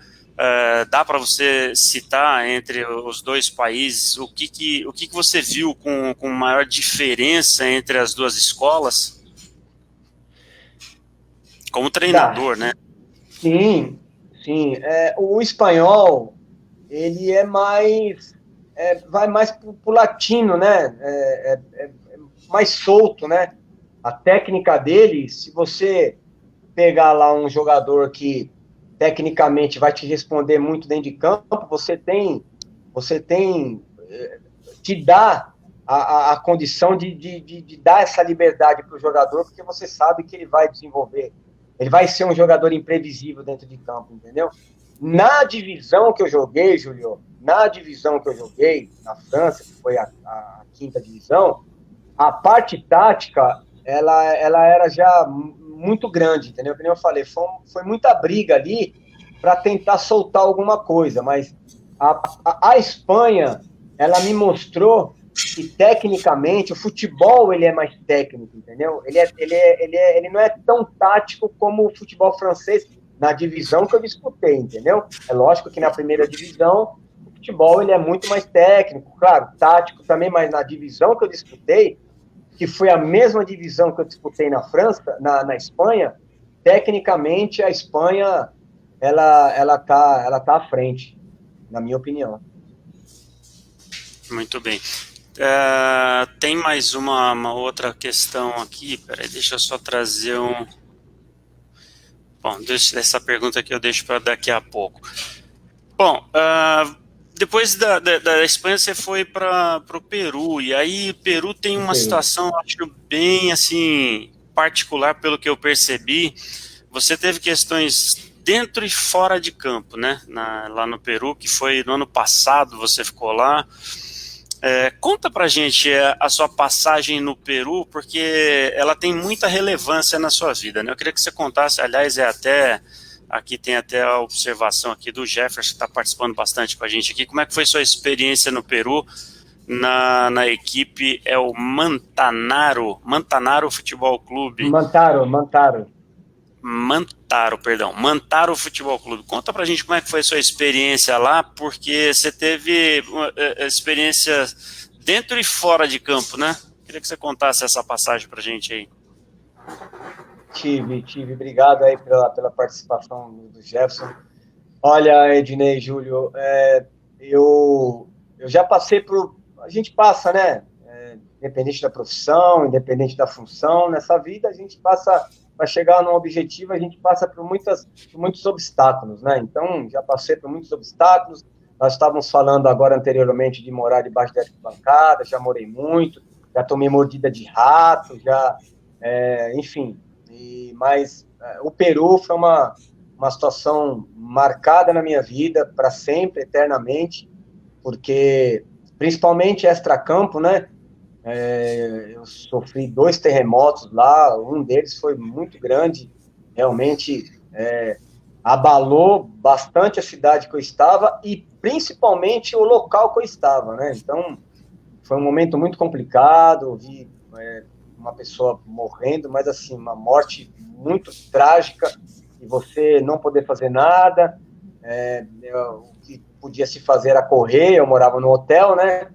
Dá para você citar entre os dois países? O que você viu com maior diferença entre as duas escolas? Como treinador, né? Sim. O espanhol, ele vai mais pro latino, né? Mais solto, né? A técnica dele, se você pegar lá um jogador que tecnicamente vai te responder muito dentro de campo, você tem te dá a condição de dar essa liberdade para o jogador, porque você sabe que ele vai desenvolver. Ele vai ser um jogador imprevisível dentro de campo, entendeu? Na divisão que eu joguei, Júlio, na França, que foi a quinta divisão, a parte tática, ela era já muito grande, entendeu? Como eu falei, foi muita briga ali para tentar soltar alguma coisa, mas a Espanha, ela me mostrou que tecnicamente o futebol ele é mais técnico, entendeu? Ele não é tão tático como o futebol francês na divisão que eu disputei, entendeu? É lógico que na primeira divisão o futebol ele é muito mais técnico, claro, tático também, mas na divisão que eu disputei, que foi a mesma divisão que eu disputei na França, na Espanha, tecnicamente a Espanha ela tá à frente, na minha opinião. Muito bem. Tem mais uma outra questão aqui. Peraí, deixa eu só trazer um. Bom, essa pergunta aqui eu deixo para daqui a pouco. Bom, depois da Espanha você foi para o Peru, e aí o Peru tem uma situação, acho, bem assim, particular pelo que eu percebi. Você teve questões dentro e fora de campo, né? Lá no Peru, que foi no ano passado, você ficou lá. Conta pra gente a sua passagem no Peru, porque ela tem muita relevância na sua vida, né? Eu queria que você contasse, aliás, aqui tem até a observação aqui do Jefferson, que está participando bastante com a gente aqui. Como é que foi sua experiência no Peru, na equipe, o Mantanaro Futebol Clube? Mantaro Futebol Clube. Conta pra gente como é que foi a sua experiência lá, porque você teve experiência dentro e fora de campo, né? Queria que você contasse essa passagem pra gente aí. Tive. Obrigado aí pela participação do Jefferson. Olha, Ednei, Júlio, eu já passei a gente passa, né? Independente da profissão, independente da função, nessa vida a gente passa para chegar num objetivo, a gente passa por muitos obstáculos, né? Então, já passei por muitos obstáculos. Nós estávamos falando agora anteriormente de morar debaixo da arquibancada, já morei muito, já tomei mordida de rato, enfim. Mas o Peru foi uma situação marcada na minha vida, para sempre, eternamente, porque, principalmente extracampo, né? Eu sofri 2 terremotos lá, um deles foi muito grande, realmente abalou bastante a cidade que eu estava e principalmente o local que eu estava, né? Então, foi um momento muito complicado, vi uma pessoa morrendo, mas assim, uma morte muito trágica, e você não poder fazer nada, o que podia se fazer era correr, eu morava no hotel, né?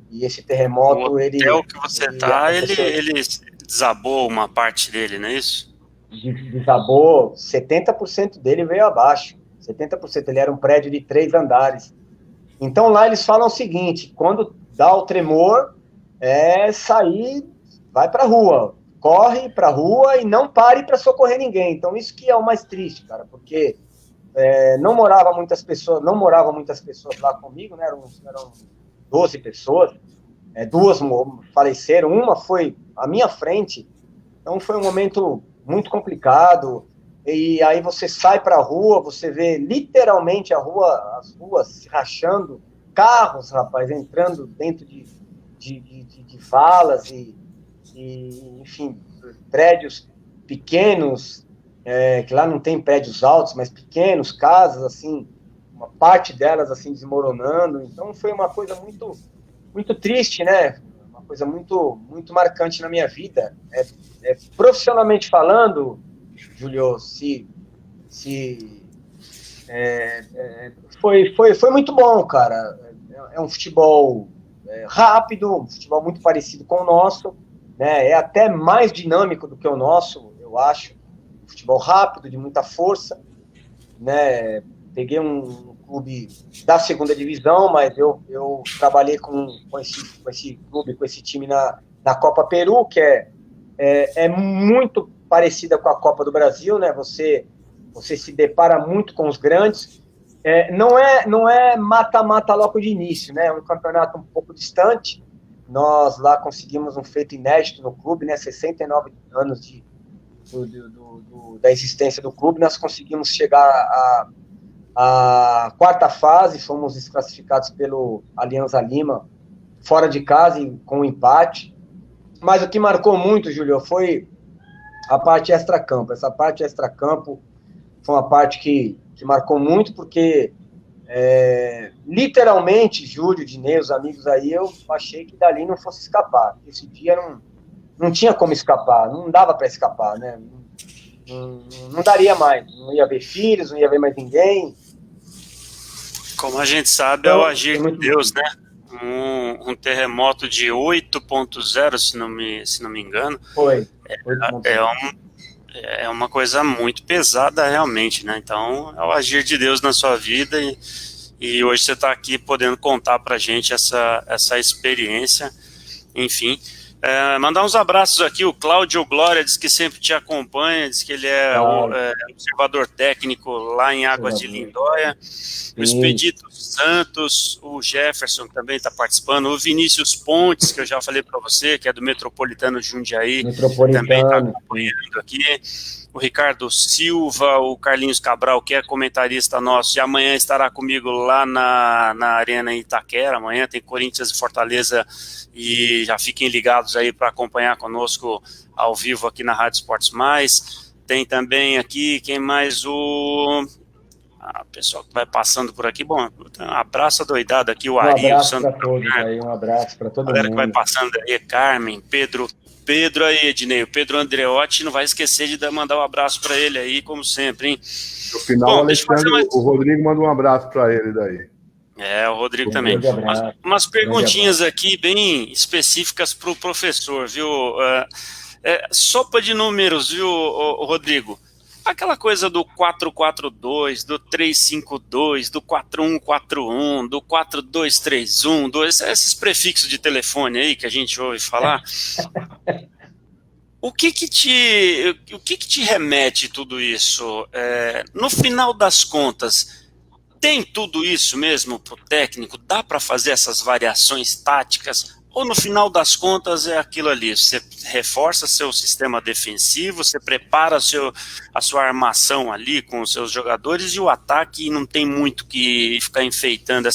E esse terremoto, o hotel que você está, ele desabou uma parte dele, não é isso? Desabou, 70% dele veio abaixo, 70%, ele era um prédio de 3 andares. Então lá eles falam o seguinte, quando dá o tremor, sair, vai para a rua, corre para a rua e não pare para socorrer ninguém. Então isso que é o mais triste, cara, porque não moravam muitas pessoas lá comigo, né? Eram 12 pessoas, 2 faleceram, uma foi à minha frente, então foi um momento muito complicado, e aí você sai para a rua, você vê literalmente as ruas se rachando, carros, rapaz, entrando dentro de valas e, enfim, prédios pequenos, que lá não tem prédios altos, mas pequenos, casas, assim, uma parte delas, assim, desmoronando. Então, foi uma coisa muito, muito triste, né? Uma coisa muito, muito marcante na minha vida. Profissionalmente falando, Júlio, foi muito bom, cara. É um futebol rápido, um futebol muito parecido com o nosso, né? É até mais dinâmico do que o nosso, eu acho. Futebol rápido, de muita força, né? Peguei um clube da segunda divisão, mas eu trabalhei com esse clube, com esse time na Copa Peru, que é muito parecida com a Copa do Brasil, né? Você se depara muito com os grandes. Não é mata-mata logo de início, né? É um campeonato um pouco distante. Nós lá conseguimos um feito inédito no clube, né? 69 anos da existência do clube, nós conseguimos chegar à 4ª fase, fomos desclassificados pelo Alianza Lima, fora de casa, com um empate. Mas o que marcou muito, Júlio, foi a parte extracampo. Essa parte extracampo foi uma parte que marcou muito, porque literalmente, Júlio, Dinei, os amigos aí, eu achei que dali não fosse escapar. Esse dia não tinha como escapar, não dava para escapar, né? Não daria mais, não ia ver filhos, não ia ver mais ninguém. Como a gente sabe, então, é o agir de Deus, né? Um terremoto de 8.0, se não me engano. Foi. É uma coisa muito pesada, realmente, né? Então, é o agir de Deus na sua vida, e hoje você está aqui podendo contar pra gente essa experiência. Enfim, mandar uns abraços aqui. O Cláudio Glória diz que sempre te acompanha, diz que ele é observador técnico lá em Águas de Lindóia. O Expedito Santos, o Jefferson também está participando, o Vinícius Pontes, que eu já falei para você, que é do Metropolitano Jundiaí, também está acompanhando aqui. O Ricardo Silva, o Carlinhos Cabral, que é comentarista nosso, e amanhã estará comigo lá na Arena Itaquera. Amanhã tem Corinthians e Fortaleza, e já fiquem ligados aí para acompanhar conosco ao vivo aqui na Rádio Esportes Mais. Tem também aqui, quem mais? O pessoal que vai passando por aqui. Bom, um abraço adoidado aqui, o Ari, o Sandro. Um abraço para todo mundo. A galera que vai passando aí, Carmen, Pedro aí, Ednei, o Pedro Andreotti, não vai esquecer de mandar um abraço para ele aí, como sempre, hein? No final, Alexandre, o Rodrigo manda um abraço para ele daí. O Rodrigo também. Umas perguntinhas aqui bem específicas para o professor, viu? Sopa de números, viu, Rodrigo? Aquela coisa do 442, do 352, do 4141, do 4231, esses prefixos de telefone aí que a gente ouve falar. O que te remete tudo isso? No final das contas, tem tudo isso mesmo para o técnico? Dá para fazer essas variações táticas? Ou no final das contas é aquilo ali? Você reforça seu sistema defensivo, você prepara a sua armação ali com os seus jogadores e o ataque não tem muito que ficar enfeitando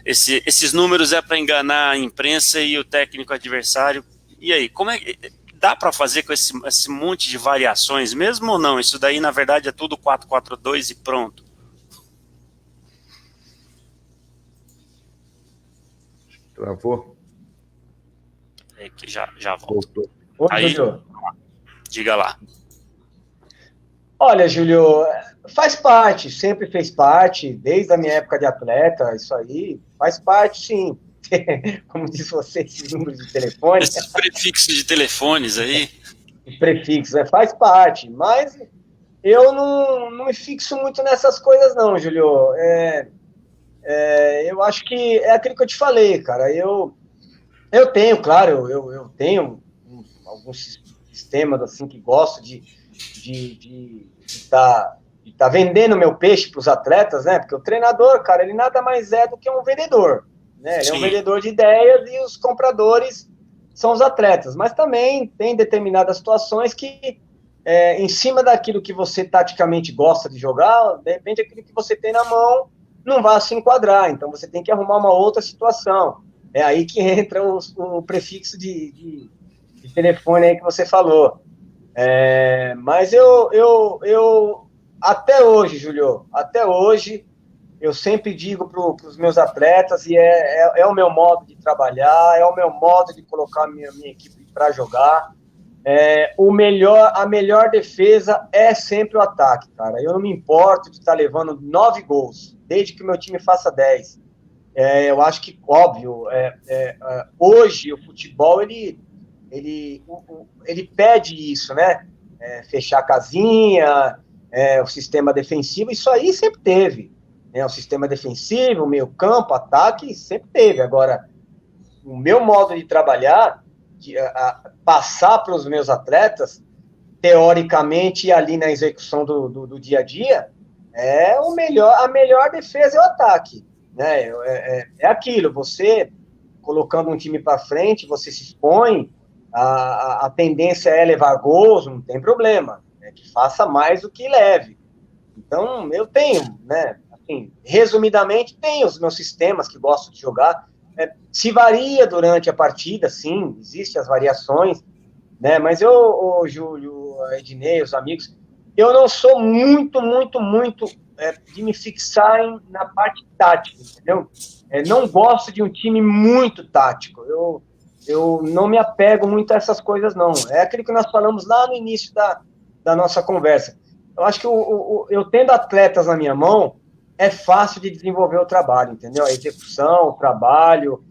esses números para enganar a imprensa e o técnico adversário. E aí, como é que dá para fazer com esse monte de variações mesmo ou não? Isso daí, na verdade, é tudo 4-4-2 e pronto. Travou? É que já volto. Voltou. Oi, Aí, Júlio. diga lá. Olha, Júlio, faz parte, sempre fez parte, desde a minha época de atleta, isso aí faz parte, sim. Como diz você, esses números de telefone. Esses prefixos de telefones aí. Prefixos, faz parte, mas eu não me fixo muito nessas coisas, não, Júlio. Eu acho que é aquilo que eu te falei, cara. Eu tenho, claro, eu tenho alguns sistemas assim que gosto de tá vendendo meu peixe para os atletas, né? Porque o treinador, cara, ele nada mais é do que um vendedor, né? Ele é um vendedor de ideias e os compradores são os atletas. Mas também tem determinadas situações que, em cima daquilo que você taticamente gosta de jogar, de repente aquilo que você tem na mão não vai se enquadrar. Então você tem que arrumar uma outra situação. É aí que entra o prefixo de telefone aí que você falou. Mas eu até hoje, Júlio, até hoje, eu sempre digo para os meus atletas, e é o meu modo de trabalhar, é o meu modo de colocar a minha equipe para jogar. A melhor defesa é sempre o ataque, cara. Eu não me importo de estar levando 9 gols, desde que o meu time faça 10. Eu acho que, óbvio, hoje o futebol, ele pede isso, né? Fechar a casinha, o sistema defensivo, isso aí sempre teve. O sistema defensivo, o meio campo, ataque, sempre teve. Agora, o meu modo de trabalhar, passar para os meus atletas, teoricamente, ali na execução do dia a dia, a melhor defesa é o ataque. Né? É aquilo, você colocando um time para frente, você se expõe, a tendência é levar gols, não tem problema, que faça mais do que leve. Então, eu tenho, né, assim, resumidamente, tenho os meus sistemas que gosto de jogar. Se varia durante a partida, sim, existem as variações, né, mas o Júlio, a Ednei, os amigos, eu não sou muito de me fixar na parte tática, entendeu? Não gosto de um time muito tático. Eu não me apego muito a essas coisas, não. É aquilo que nós falamos lá no início da nossa conversa. Eu acho que eu tendo atletas na minha mão, é fácil de desenvolver o trabalho, entendeu? A execução, o trabalho,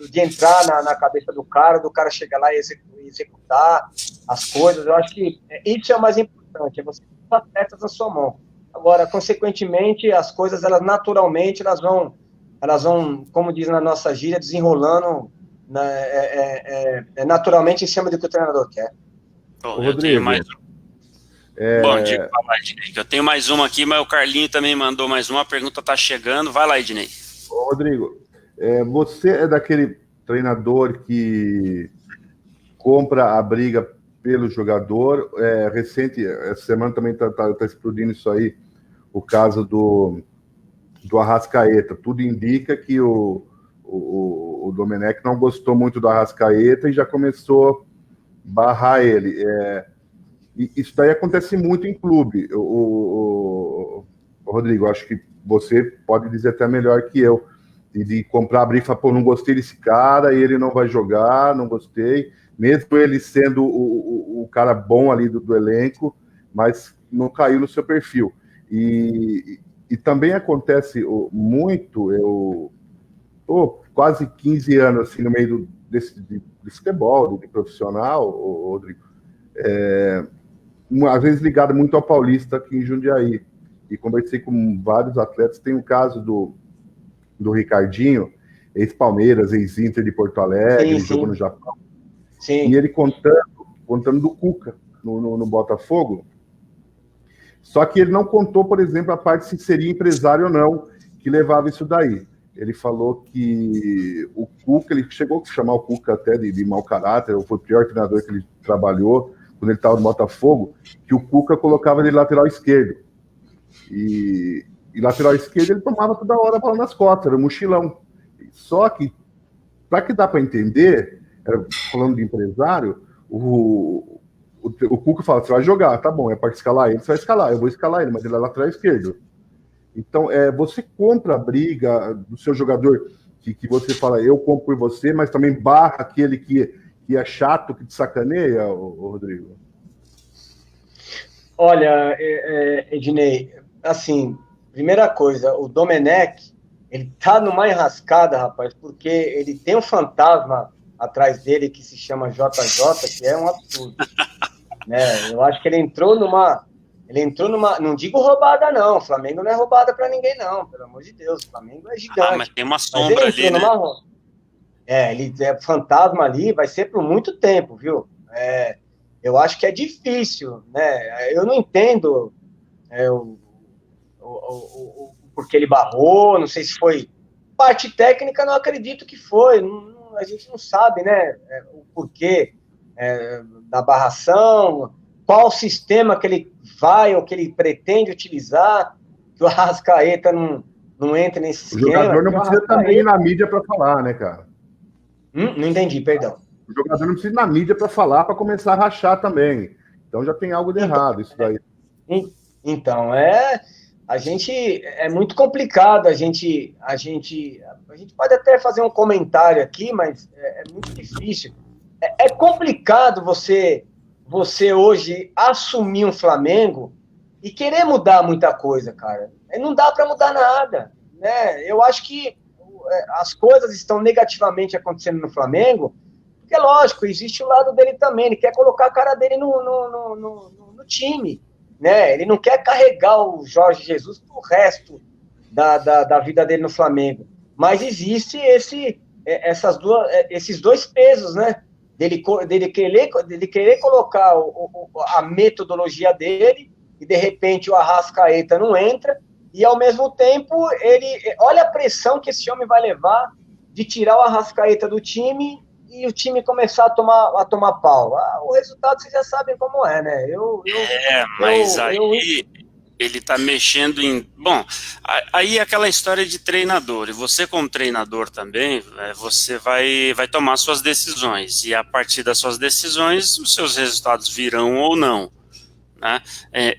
de entrar na cabeça do cara chegar lá e executar as coisas. Eu acho que isso é o mais importante, é você ter os atletas na sua mão. Agora, consequentemente, as coisas, elas naturalmente, elas vão, como diz na nossa gíria, desenrolando naturalmente em cima do que o treinador quer. Eu tenho mais Bom, diga lá, Ednei, que eu tenho mais uma aqui, mas o Carlinho também mandou mais uma, a pergunta está chegando. Vai lá, Ednei. Rodrigo, você é daquele treinador que compra a briga pelo jogador? Recente, essa semana também está explodindo isso aí, o caso do Arrascaeta. Tudo indica que o Domenech não gostou muito do Arrascaeta e já começou a barrar ele. Isso daí acontece muito em clube. Rodrigo, acho que você pode dizer até melhor que eu, de comprar a briga e falar, pô, não gostei desse cara, e ele não vai jogar, não gostei, mesmo ele sendo o cara bom ali do elenco, mas não caiu no seu perfil. E também acontece muito, eu tô quase 15 anos assim, no meio desse futebol, de profissional, Rodrigo, às vezes ligado muito ao Paulista aqui em Jundiaí, e conversei com vários atletas. Tem o caso do Ricardinho, ex-Palmeiras, ex-Inter de Porto Alegre, ele jogou no Japão. Sim. E ele contando do Cuca no Botafogo. Só que ele não contou, por exemplo, a parte se seria empresário ou não, que levava isso daí. Ele falou que o Cuca, ele chegou a chamar o Cuca até de mau caráter, foi o pior treinador que ele trabalhou, quando ele estava no Botafogo, que o Cuca colocava ele de lateral esquerdo. E lateral esquerdo ele tomava toda hora a bola nas costas, era um mochilão. Só que, para que dá para entender, falando de empresário, o Cuca fala, você vai jogar, tá bom, é para escalar ele, você vai escalar, eu vou escalar ele, mas ele é lateral esquerdo. Então, você compra a briga do seu jogador, que você fala, eu compro por você, mas também barra aquele que é chato, que te sacaneia, o Rodrigo? Olha, Ednei, assim, primeira coisa, o Domenech, ele tá numa enrascada, rapaz, porque ele tem um fantasma atrás dele que se chama JJ, que é um absurdo. Né? Eu acho que ele entrou numa, não digo roubada não, o Flamengo não é roubada para ninguém não, pelo amor de Deus, o Flamengo é gigante. Mas tem uma sombra ali, né? Ele é fantasma ali, vai ser por muito tempo, viu? Eu acho que é difícil, né? Eu não entendo porque ele barrou, não sei se foi parte técnica, não acredito que foi, a gente não sabe, né? O porquê da barração, qual sistema que ele vai ou que ele pretende utilizar, que o Arrascaeta não entre nesse esquema. O jogador não precisa também ir na mídia para falar, né, cara? Não entendi, perdão. O jogador não precisa ir na mídia para falar, para começar a rachar também. Então já tem algo de errado isso daí. Então, a gente é muito complicado, a gente pode até fazer um comentário aqui, mas é muito difícil. É complicado você hoje assumir um Flamengo e querer mudar muita coisa, cara. Não dá para mudar nada, né? Eu acho que as coisas estão negativamente acontecendo no Flamengo, porque, lógico, existe o lado dele também, ele quer colocar a cara dele no time, né? Ele não quer carregar o Jorge Jesus pro resto da vida dele no Flamengo. Mas existe esses dois pesos, né? Dele querer colocar a metodologia dele e, de repente, o Arrascaeta não entra, e, ao mesmo tempo, olha a pressão que esse homem vai levar de tirar o Arrascaeta do time e o time começar a tomar pau. O resultado vocês já sabem como é, né? Ele tá mexendo em... Bom, aí é aquela história de treinador, e você como treinador também, você vai tomar suas decisões, e a partir das suas decisões, os seus resultados virão ou não, né?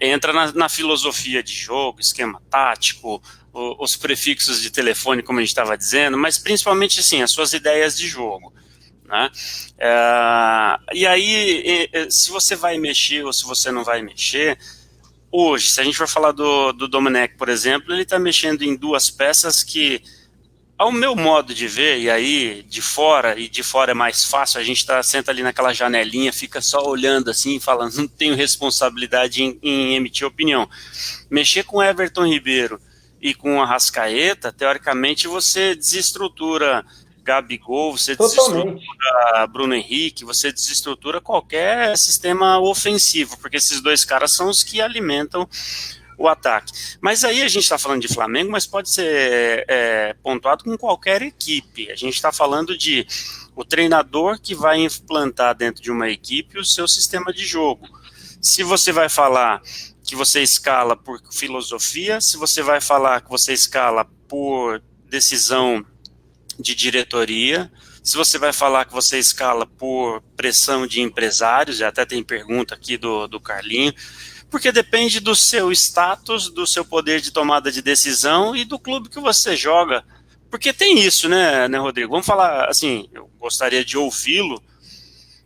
Entra na filosofia de jogo, esquema tático, os prefixos de telefone, como a gente estava dizendo, mas principalmente, assim, as suas ideias de jogo, né? E aí, se você vai mexer ou se você não vai mexer... Hoje, se a gente for falar do Domenech, por exemplo, ele está mexendo em duas peças que, ao meu modo de ver, e aí de fora é mais fácil, a gente senta ali naquela janelinha, fica só olhando assim, falando, não tenho responsabilidade em emitir opinião. Mexer com Everton Ribeiro e com Arrascaeta, teoricamente você desestrutura Gabigol, você desestrutura Bruno Henrique, você desestrutura qualquer sistema ofensivo, porque esses dois caras são os que alimentam o ataque. Mas aí a gente está falando de Flamengo, mas pode ser pontuado com qualquer equipe. A gente está falando de o treinador que vai implantar dentro de uma equipe o seu sistema de jogo. Se você vai falar que você escala por filosofia, se você vai falar que você escala por decisão de diretoria, se você vai falar que você escala por pressão de empresários, e até tem pergunta aqui do Carlinho, porque depende do seu status, do seu poder de tomada de decisão e do clube que você joga, porque tem isso, né, Rodrigo? Vamos falar assim, eu gostaria de ouvi-lo,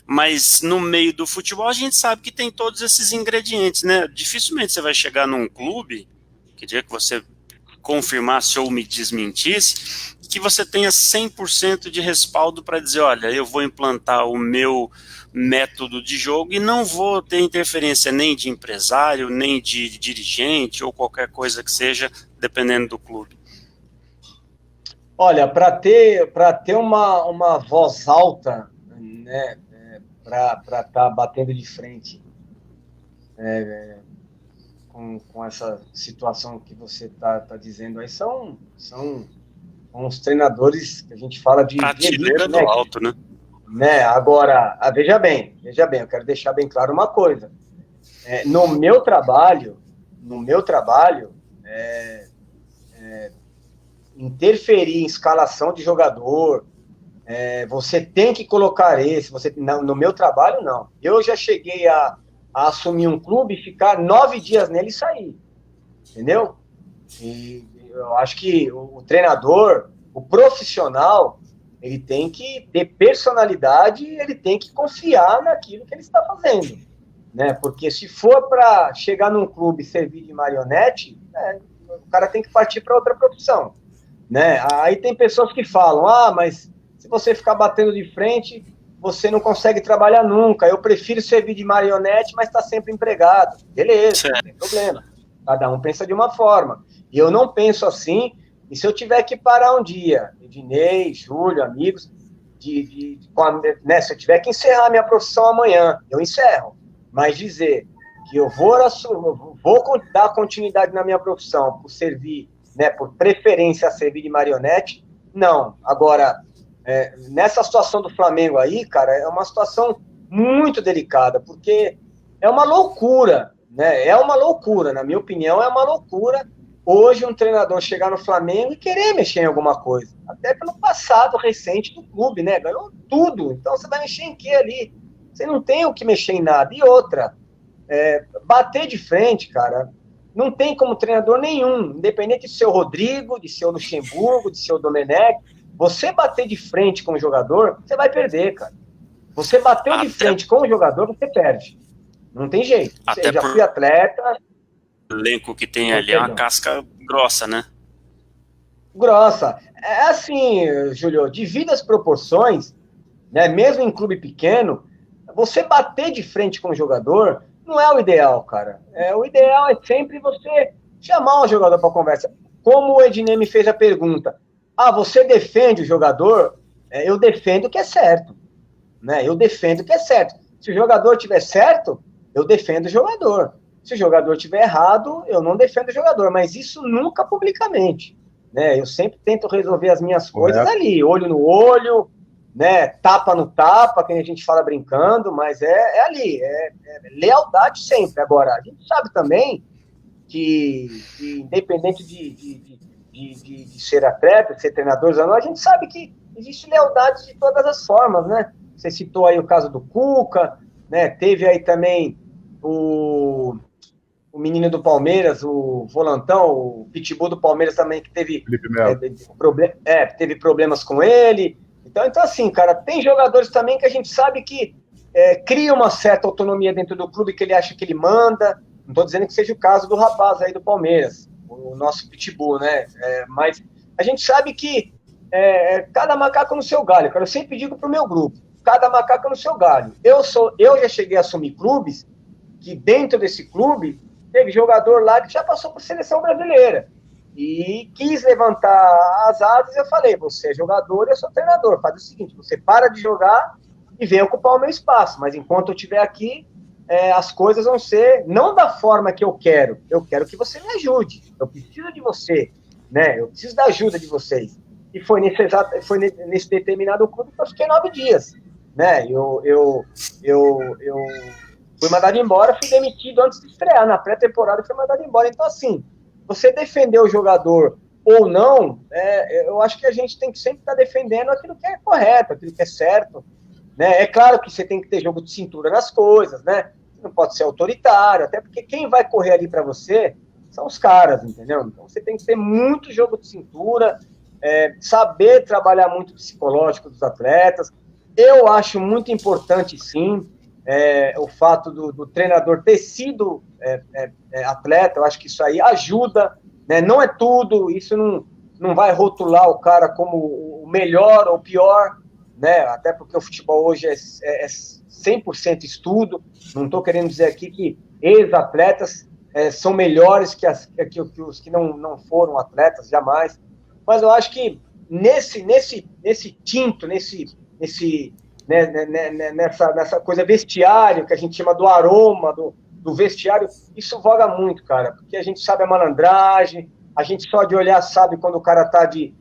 mas no meio do futebol a gente sabe que tem todos esses ingredientes, né? Dificilmente você vai chegar num clube, que dia que você confirmasse ou me desmentisse, que você tenha 100% de respaldo para dizer, olha, eu vou implantar o meu método de jogo e não vou ter interferência nem de empresário, nem de dirigente ou qualquer coisa que seja, dependendo do clube. Olha, para ter uma voz alta, né, para estar batendo de frente com essa situação que você está dizendo aí. São os treinadores que a gente fala de prateleira elite, do alto, né? Agora, veja bem, eu quero deixar bem claro uma coisa. No meu trabalho, interferir em escalação de jogador, você tem que colocar esse, no meu trabalho, não. Eu já cheguei a assumir um clube, ficar 9 dias nele e sair, entendeu? E eu acho que o treinador, o profissional, ele tem que ter personalidade, ele tem que confiar naquilo que ele está fazendo, né? Porque se for para chegar num clube e servir de marionete, o cara tem que partir para outra profissão, né? Aí tem pessoas que falam, mas se você ficar batendo de frente, você não consegue trabalhar nunca. Eu prefiro servir de marionete, mas está sempre empregado. Beleza, não tem problema. Cada um pensa de uma forma. E eu não penso assim. E se eu tiver que parar um dia, Ednei, Júlio, amigos, se eu tiver que encerrar minha profissão amanhã, eu encerro. Mas dizer que eu vou dar continuidade na minha profissão por servir, né, por preferência a servir de marionete, não. Agora, nessa situação do Flamengo aí, cara, é uma situação muito delicada, porque é uma loucura, né? É uma loucura, na minha opinião, é uma loucura hoje um treinador chegar no Flamengo e querer mexer em alguma coisa. Até pelo passado recente do clube, né? Ganhou tudo, então você vai mexer em quê ali? Você não tem o que mexer em nada. E outra, bater de frente, cara, não tem como treinador nenhum, independente de ser o Rodrigo, de ser o Luxemburgo, de ser o Domenech. Você bater de frente com o jogador, você vai perder, cara. Você bateu de frente com o jogador, você perde. Não tem jeito. Eu já fui atleta. O elenco que tem ali é uma casca grossa, né? Grossa. É assim, Júlio, devido às proporções, né, mesmo em clube pequeno, você bater de frente com o jogador não é o ideal, cara. O ideal é sempre você chamar o jogador para conversa. Como o Ednei me fez a pergunta, você defende o jogador? Eu defendo o que é certo, né? Eu defendo o que é certo. Se o jogador estiver certo, eu defendo o jogador. Se o jogador estiver errado, eu não defendo o jogador, mas isso nunca publicamente, né? Eu sempre tento resolver as minhas coisas ali, olho no olho, né? Tapa no tapa, que a gente fala brincando, mas é ali, lealdade sempre. Agora, a gente sabe também que independente de ser atleta, de ser treinador, a gente sabe que existe lealdade de todas as formas, né? Você citou aí o caso do Cuca, né? Teve aí também o menino do Palmeiras, o volantão, o pitbull do Palmeiras também, que teve problemas com ele. Então, assim, cara, tem jogadores também que a gente sabe que cria uma certa autonomia dentro do clube, que ele acha que ele manda. Não estou dizendo que seja o caso do rapaz aí do Palmeiras, o nosso pitbull, né? Mas a gente sabe que cada macaco no seu galho, cara. Eu sempre digo pro meu grupo, cada macaco no seu galho. Eu já cheguei a assumir clubes que dentro desse clube teve jogador lá que já passou por seleção brasileira e quis levantar as asas. Eu falei, você é jogador e eu sou treinador, faz o seguinte, você para de jogar e vem ocupar o meu espaço, mas enquanto eu estiver aqui, as coisas vão ser não da forma que eu quero que você me ajude, eu preciso de você, né? Eu preciso da ajuda de vocês. E foi nesse determinado clube que eu fiquei 9 dias, né? Eu fui mandado embora, fui demitido antes de estrear, na pré-temporada fui mandado embora. Então, assim, você defender o jogador ou não, eu acho que a gente tem que sempre estar defendendo aquilo que é correto, aquilo que é certo, né? É claro que você tem que ter jogo de cintura nas coisas, né? Você não pode ser autoritário, até porque quem vai correr ali para você são os caras, entendeu? Então, você tem que ter muito jogo de cintura, saber trabalhar muito o psicológico dos atletas. Eu acho muito importante, sim, o fato do treinador ter sido atleta. Eu acho que isso aí ajuda, né? Não é tudo, isso não vai rotular o cara como o melhor ou o pior, né? Até porque o futebol hoje é 100% estudo. Não estou querendo dizer aqui que ex-atletas são melhores que os que não foram atletas, jamais. Mas eu acho que nesse nessa coisa vestiário, que a gente chama do aroma do vestiário, isso voga muito, cara, porque a gente sabe a malandragem, a gente só de olhar sabe quando o cara tá de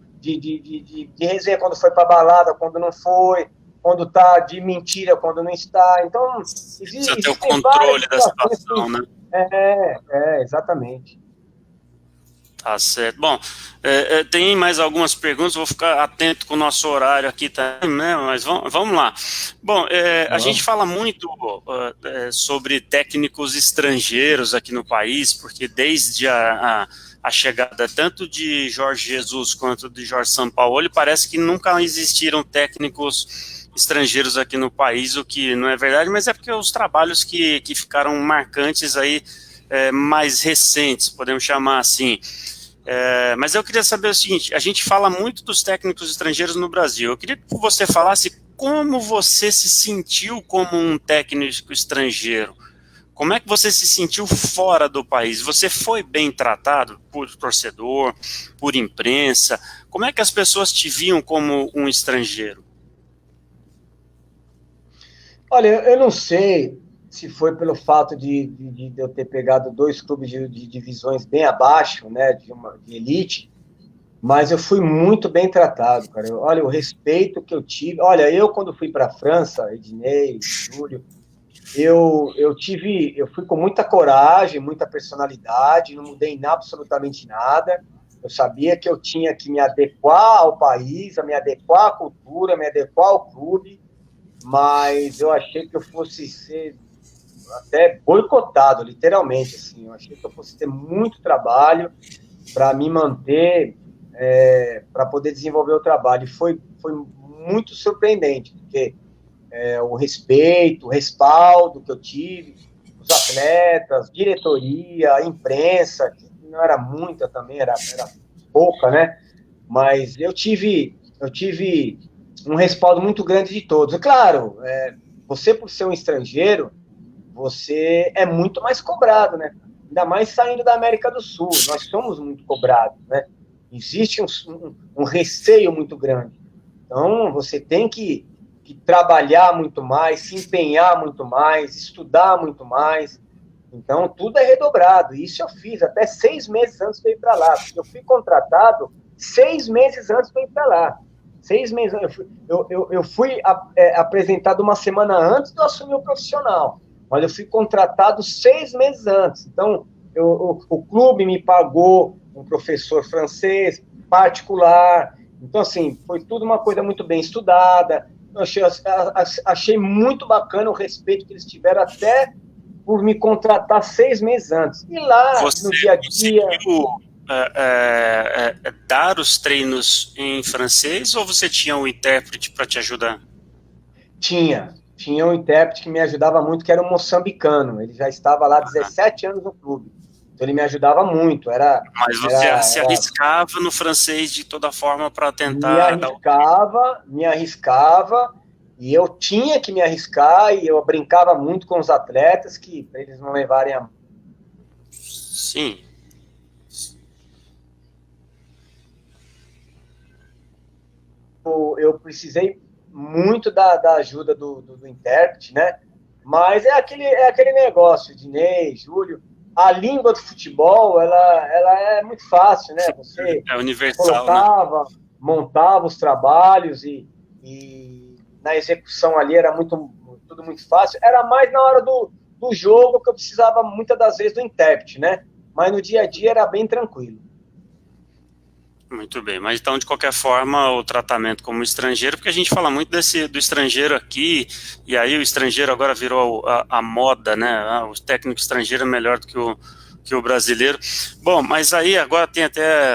resenha, quando foi pra balada, quando não foi, quando tá de mentira, quando não está. Então, precisa ter o controle da situação, né? Exatamente. Tá certo. Bom, tem mais algumas perguntas, vou ficar atento com o nosso horário aqui também, né? Mas vamos lá. Bom, a gente fala muito sobre técnicos estrangeiros aqui no país, porque desde a chegada tanto de Jorge Jesus quanto de Jorge Sampaoli, parece que nunca existiram técnicos estrangeiros aqui no país, o que não é verdade, mas é porque os trabalhos que ficaram marcantes aí, mais recentes, podemos chamar assim. Mas eu queria saber o seguinte, a gente fala muito dos técnicos estrangeiros no Brasil, eu queria que você falasse como você se sentiu como um técnico estrangeiro, como é que você se sentiu fora do país, você foi bem tratado por torcedor, por imprensa, como é que as pessoas te viam como um estrangeiro? Olha, eu não sei se foi pelo fato de eu ter pegado 2 clubes de divisões bem abaixo, né, de elite, mas eu fui muito bem tratado, cara. Olha, o respeito que eu tive. Olha, eu quando fui para a França, Ednei, Júlio, eu fui com muita coragem, muita personalidade, não mudei em absolutamente nada. Eu sabia que eu tinha que me adequar ao país, a me adequar à cultura, me adequar ao clube, mas eu achei que eu fosse ser até boicotado, literalmente, assim. Eu achei que eu fosse ter muito trabalho para me manter, para poder desenvolver o trabalho. E foi muito surpreendente, porque o respeito, o respaldo que eu tive, os atletas, diretoria, a imprensa, que não era muita também, era pouca, né? Mas eu tive um respaldo muito grande de todos. E, claro, você, por ser um estrangeiro, você é muito mais cobrado, né? Ainda mais saindo da América do Sul. Nós somos muito cobrados, né? Existe um receio muito grande. Então, você tem que trabalhar muito mais, se empenhar muito mais, estudar muito mais. Então, tudo é redobrado. Isso eu fiz até 6 meses antes de eu ir para lá. Porque eu fui contratado 6 meses antes de eu ir para lá. 6 meses. Eu fui apresentado uma semana antes de eu assumir o profissional. Mas eu fui contratado 6 meses antes. Então, o clube me pagou um professor francês particular. Então, assim, foi tudo uma coisa muito bem estudada. Eu achei muito bacana o respeito que eles tiveram até por me contratar 6 meses antes. E lá, no dia a dia... dar os treinos em francês ou você tinha um intérprete para te ajudar? Tinha um intérprete que me ajudava muito, que era um moçambicano. Ele já estava lá 17 anos no clube. Então ele me ajudava muito. Mas você se arriscava no francês de toda forma para tentar... Me arriscava, e eu tinha que me arriscar, e eu brincava muito com os atletas, para eles não levarem a... Sim. Eu precisei muito da ajuda do intérprete, né? Mas é aquele negócio, Dinei, Júlio, a língua do futebol, ela é muito fácil, né? Você universal, colocava, né? Montava os trabalhos e na execução ali era tudo muito fácil. Era mais na hora do jogo que eu precisava muitas das vezes do intérprete, né? Mas no dia a dia era bem tranquilo. Muito bem, mas então de qualquer forma o tratamento como estrangeiro, porque a gente fala muito do estrangeiro aqui, e aí o estrangeiro agora virou a moda, né? O técnico estrangeiro é melhor do que o brasileiro. Bom, mas aí agora tem até,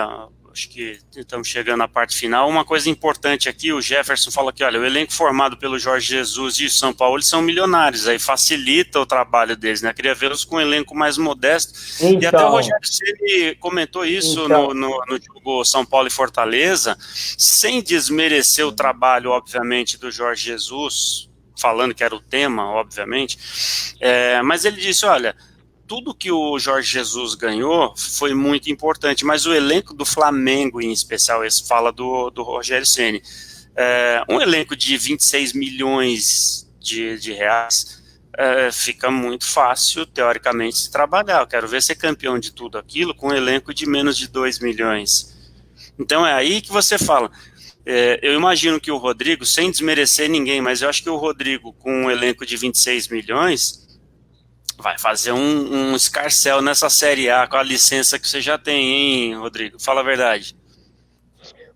acho que estamos chegando à parte final, uma coisa importante aqui, o Jefferson fala que, olha, o elenco formado pelo Jorge Jesus e São Paulo são milionários, aí facilita o trabalho deles, né? Queria vê-los com um elenco mais modesto, então, e até o Rogério Ceni comentou isso no jogo São Paulo e Fortaleza, sem desmerecer o trabalho, obviamente, do Jorge Jesus, falando que era o tema, obviamente, mas ele disse, olha, tudo que o Jorge Jesus ganhou foi muito importante, mas o elenco do Flamengo, em especial, esse fala do Rogério Ceni, Um elenco de 26 milhões de reais fica muito fácil, teoricamente, se trabalhar. Eu quero ver ser campeão de tudo aquilo com um elenco de menos de 2 milhões. Então é aí que você fala. Eu imagino que o Rodrigo, sem desmerecer ninguém, mas eu acho que o Rodrigo, com um elenco de 26 milhões, vai fazer um escarcéu nessa Série A com a licença que você já tem, hein, Rodrigo? Fala a verdade.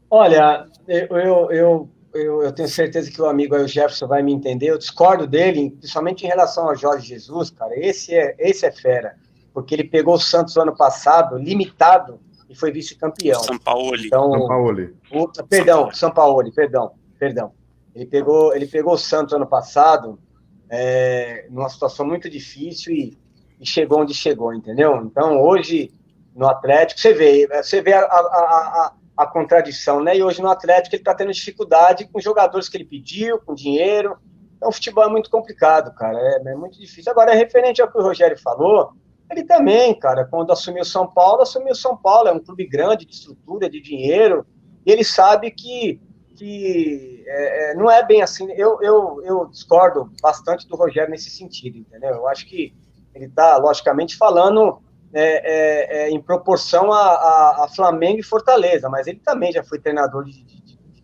Olha, eu tenho certeza que o amigo aí, o Jefferson, vai me entender. Eu discordo dele, principalmente em relação ao Jorge Jesus, cara. Esse é fera, porque ele pegou o Santos ano passado, limitado, e foi vice-campeão. Sampaoli. Então, Sampaoli. Sampaoli, perdão. Ele pegou o Santos ano passado, numa situação muito difícil e chegou onde chegou, entendeu? Então, hoje, no Atlético, você vê a contradição, né? E hoje no Atlético ele está tendo dificuldade com os jogadores que ele pediu, com dinheiro. Então, o futebol é muito complicado, cara. É muito difícil. Agora, referente ao que o Rogério falou, ele também, cara, quando assumiu São Paulo, é um clube grande, de estrutura, de dinheiro, e ele sabe que não é bem assim. Eu discordo bastante do Rogério nesse sentido, entendeu? Eu acho que ele está, logicamente, falando em proporção a Flamengo e Fortaleza, mas ele também já foi treinador de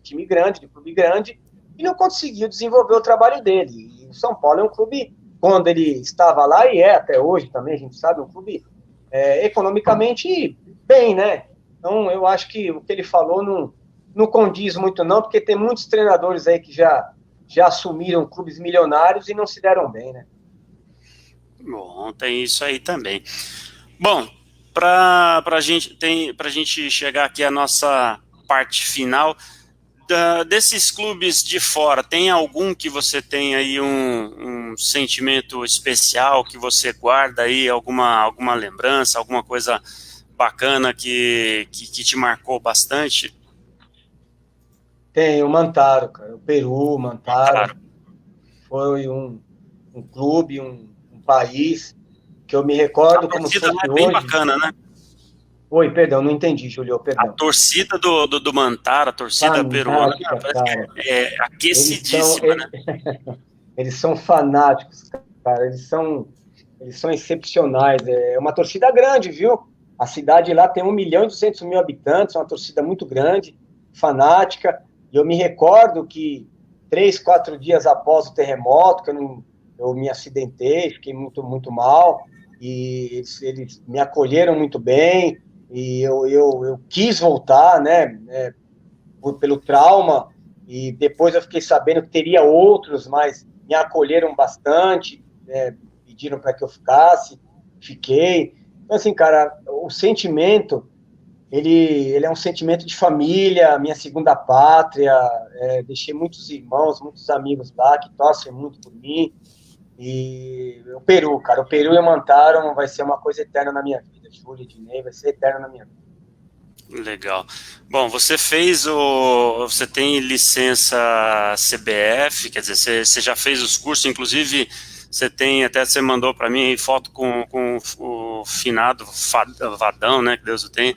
time grande, de clube grande, e não conseguiu desenvolver o trabalho dele. E o São Paulo é um clube, quando ele estava lá, e até hoje também, a gente sabe, um clube economicamente bem, né? Então, eu acho que o que ele falou não condiz muito não, porque tem muitos treinadores aí que já assumiram clubes milionários e não se deram bem, né? Bom, tem isso aí também. Bom, para a gente chegar aqui à nossa parte final, desses clubes de fora, tem algum que você tem aí um sentimento especial, que você guarda aí, alguma lembrança, alguma coisa bacana que te marcou bastante? Tem o Mantaro, cara, o Peru, Mantaro, foi um clube, um país que eu me recordo como se fosse bem hoje. Bacana, né? Oi, perdão, não entendi, Julio, perdão. A torcida do Mantaro, a torcida peruana, é aquecidíssima, né? Eles são fanáticos, cara, eles são excepcionais, é uma torcida grande, viu? A cidade lá tem 1.200.000 habitantes, é uma torcida muito grande, fanática, e eu me recordo que 3, 4 dias após o terremoto, que eu me acidentei, fiquei muito, muito mal, e eles me acolheram muito bem, e eu quis voltar, né, pelo trauma, e depois eu fiquei sabendo que teria outros, mas me acolheram bastante, pediram para que eu fiquei. Então, assim, cara, o sentimento, ele é um sentimento de família, minha segunda pátria, deixei muitos irmãos, muitos amigos lá que torcem muito por mim, e o Peru, cara, o Peru e o Mantaro vai ser uma coisa eterna na minha vida. Júlio, Ednei, vai ser eterna na minha vida. Legal. Bom, você tem licença CBF, quer dizer, você já fez os cursos, inclusive você mandou para mim foto com o finado Vadão, né, que Deus o tenha.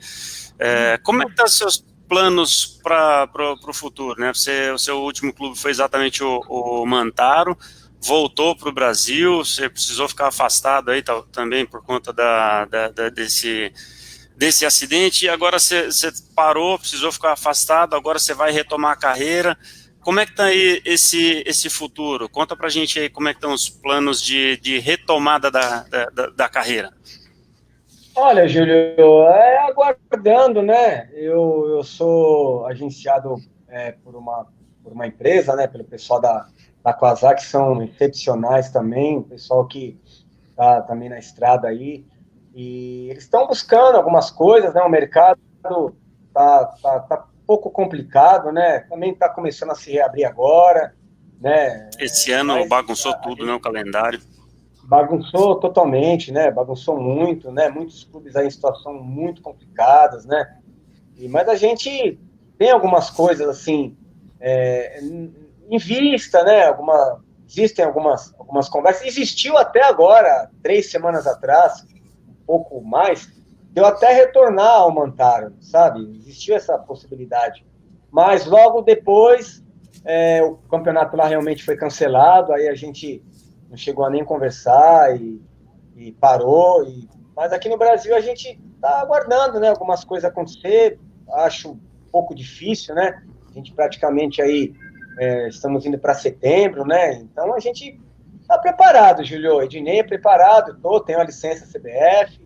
Como é que estão os seus planos para o futuro, né? O seu último clube foi exatamente o Mantaro, voltou para o Brasil, você precisou ficar afastado aí também por conta desse acidente, e agora você parou, precisou ficar afastado, agora você vai retomar a carreira. Como é que está aí esse futuro? Conta pra gente aí como é que estão os planos de retomada da carreira. Olha, Júlio, aguardando, né? Eu sou agenciado por uma empresa, né? Pelo pessoal da Quasar, que são excepcionais também, o pessoal que está também na estrada aí, e eles estão buscando algumas coisas, né? O mercado tá um pouco complicado, né? Também está começando a se reabrir agora, né? Esse ano bagunçou tudo, né? O calendário. Bagunçou totalmente, né? Bagunçou muito, né? Muitos clubes aí em situação muito complicadas, né? Mas a gente tem algumas coisas assim em vista, né? Existem algumas conversas. Existiu até agora, 3 semanas atrás, um pouco mais, de eu até retornar ao Mantaro, sabe? Existiu essa possibilidade. Mas logo depois o campeonato lá realmente foi cancelado, aí a gente não chegou a nem conversar e parou. Mas aqui no Brasil a gente está aguardando, né, algumas coisas acontecer. Acho um pouco difícil, né? A gente praticamente aí estamos indo para setembro, né? Então a gente está preparado, Júlio. Ednei é preparado, tenho a licença CBF,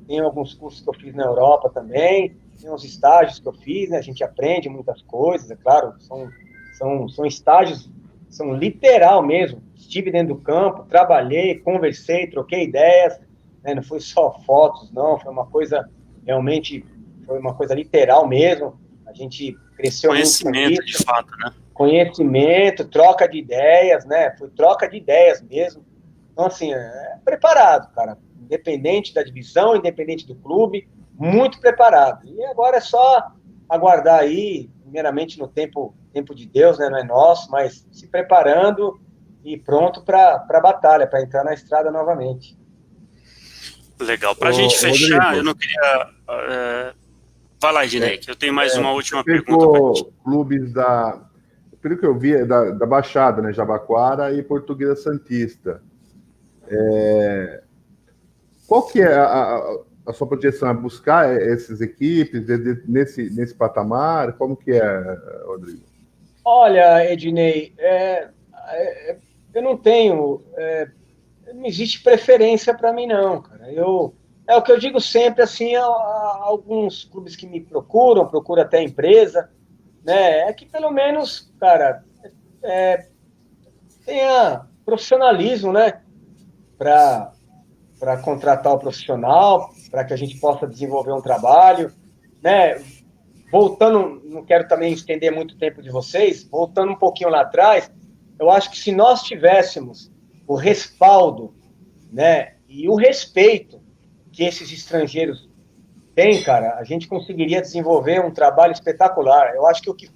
tenho alguns cursos que eu fiz na Europa também, tem uns estágios que eu fiz, né? A gente aprende muitas coisas, é claro, são estágios, são literal mesmo. Estive dentro do campo, trabalhei, conversei, troquei ideias, né? Não foi só fotos, não, foi uma coisa realmente, foi uma coisa literal mesmo. A gente cresceu muito com isso. Conhecimento, de fato, né? Conhecimento, troca de ideias, né? Foi troca de ideias mesmo. Então, assim, preparado, cara. Independente da divisão, independente do clube, muito preparado. E agora é só aguardar aí, primeiramente no tempo de Deus, né? Não é nosso, mas se preparando e pronto para a batalha, para entrar na estrada novamente. Legal. Para a gente fechar, Rodrigo, eu não queria... vai lá, Ednei, que eu tenho mais uma última pergunta para ti. Clubes pelo que eu vi, da Baixada, né? Jabaquara e Portuguesa Santista. Qual que é a sua projeção? É buscar essas equipes nesse patamar? Como que é, Rodrigo? Olha, Ednei, eu não tenho... não existe preferência para mim, não, cara. É o que eu digo sempre, assim, a alguns clubes que me procuram até a empresa, né? É que pelo menos, cara, tenha profissionalismo, né? Para contratar o profissional, para que a gente possa desenvolver um trabalho, né? Voltando, não quero também estender muito tempo de vocês, voltando um pouquinho lá atrás, eu acho que se nós tivéssemos o respaldo, né, e o respeito que esses estrangeiros têm, cara, a gente conseguiria desenvolver um trabalho espetacular. Eu acho que o que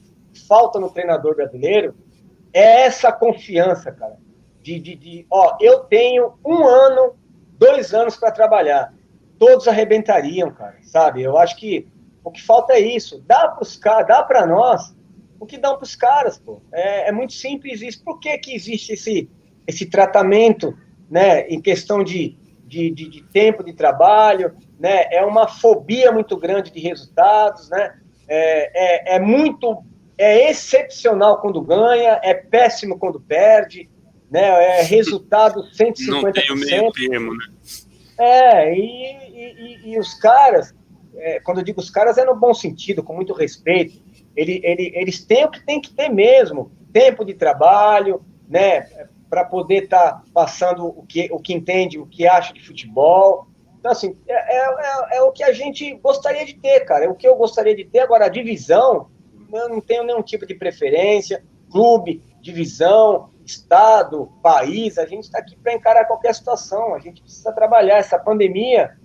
falta no treinador brasileiro é essa confiança, cara, eu tenho 1 ano, 2 anos para trabalhar, todos arrebentariam, cara, sabe? Eu acho que o que falta é isso, dá para nós o que dão para os caras, pô. É muito simples isso. Por que existe esse tratamento, né, em questão de tempo de trabalho, né? É uma fobia muito grande de resultados, né? É excepcional quando ganha, é péssimo quando perde, né? É resultado 150%. Não tem o meio termo, né? E os caras, quando eu digo os caras, é no bom sentido, com muito respeito. Eles têm o que tem que ter mesmo, tempo de trabalho, né, para poder estar passando o que entende, o que acha de futebol. Então, assim, é o que a gente gostaria de ter, cara. É o que eu gostaria de ter. Agora, a divisão, eu não tenho nenhum tipo de preferência. Clube, divisão, estado, país, a gente está aqui para encarar qualquer situação. A gente precisa trabalhar. Essa pandemia,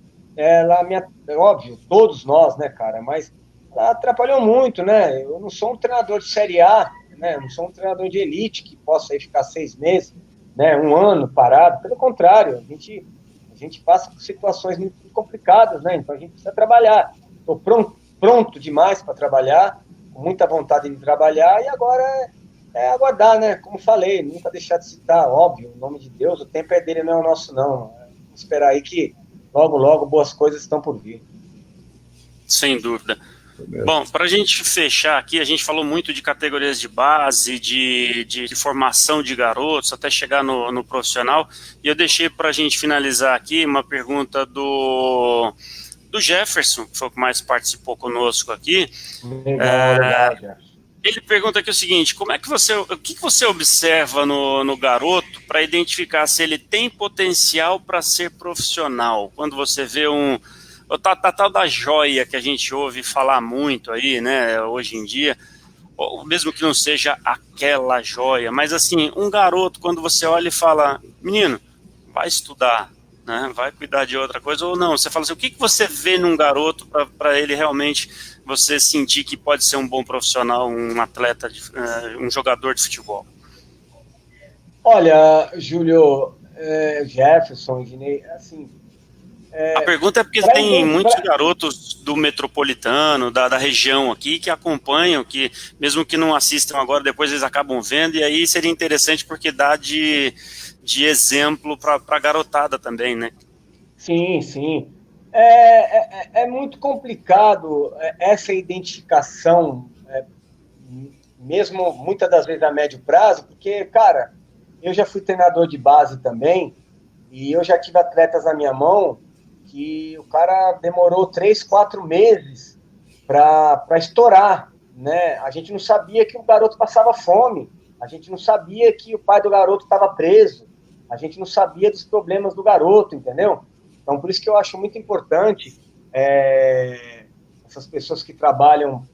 óbvio, todos nós, né, cara, mas ela atrapalhou muito, né? Eu não sou um treinador de Série A, né? Eu não sou um treinador de elite que possa aí ficar 6 meses, né? 1 ano parado. Pelo contrário, a gente passa por situações muito complicadas, né? Então a gente precisa trabalhar. Estou pronto demais para trabalhar, com muita vontade de trabalhar, e agora é aguardar, né? Como falei, nunca deixar de citar, óbvio, em nome de Deus, o tempo é dele, não é o nosso, não. Vamos esperar aí que logo boas coisas estão por vir. Sem dúvida. Bom, para a gente fechar aqui, a gente falou muito de categorias de base, de formação de garotos, até chegar no profissional, e eu deixei para a gente finalizar aqui uma pergunta do Jefferson, que foi o que mais participou conosco aqui. Legal, Jefferson. Ele pergunta aqui o seguinte: o que você observa no garoto para identificar se ele tem potencial para ser profissional? Quando você vê a tal da joia que a gente ouve falar muito aí, né, hoje em dia, mesmo que não seja aquela joia, mas assim, um garoto, quando você olha e fala, menino, vai estudar, né, vai cuidar de outra coisa, ou não, você fala assim, o que você vê num garoto para ele realmente você sentir que pode ser um bom profissional, um atleta, um jogador de futebol? Olha, Júlio, Jefferson, Ginei, assim, A pergunta é porque tem muitos garotos do metropolitano, da região aqui, que acompanham, que mesmo que não assistam agora, depois eles acabam vendo, e aí seria interessante porque dá de exemplo para a garotada também, né? Sim, sim. É muito complicado essa identificação, mesmo muitas das vezes a médio prazo, porque, cara, eu já fui treinador de base também, e eu já tive atletas na minha mão que o cara demorou 3, 4 meses para estourar, né? A gente não sabia que o garoto passava fome, a gente não sabia que o pai do garoto estava preso, a gente não sabia dos problemas do garoto, entendeu? Então, por isso que eu acho muito importante essas pessoas que trabalham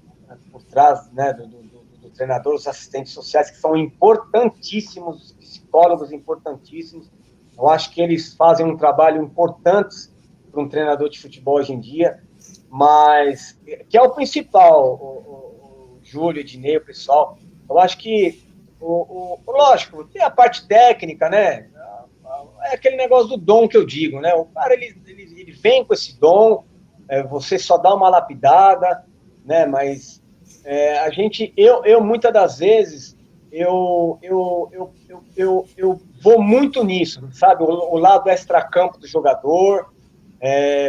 por trás, né, do treinador, os assistentes sociais, que são importantíssimos, os psicólogos importantíssimos. Eu acho que eles fazem um trabalho importante para um treinador de futebol hoje em dia, mas que é o principal, o Júlio, Ednei, o pessoal. Eu acho que, lógico, tem a parte técnica, né? É aquele negócio do dom que eu digo, né? O cara, ele vem com esse dom, você só dá uma lapidada, né? Mas eu muitas das vezes, eu vou muito nisso, sabe? O lado extracampo do jogador,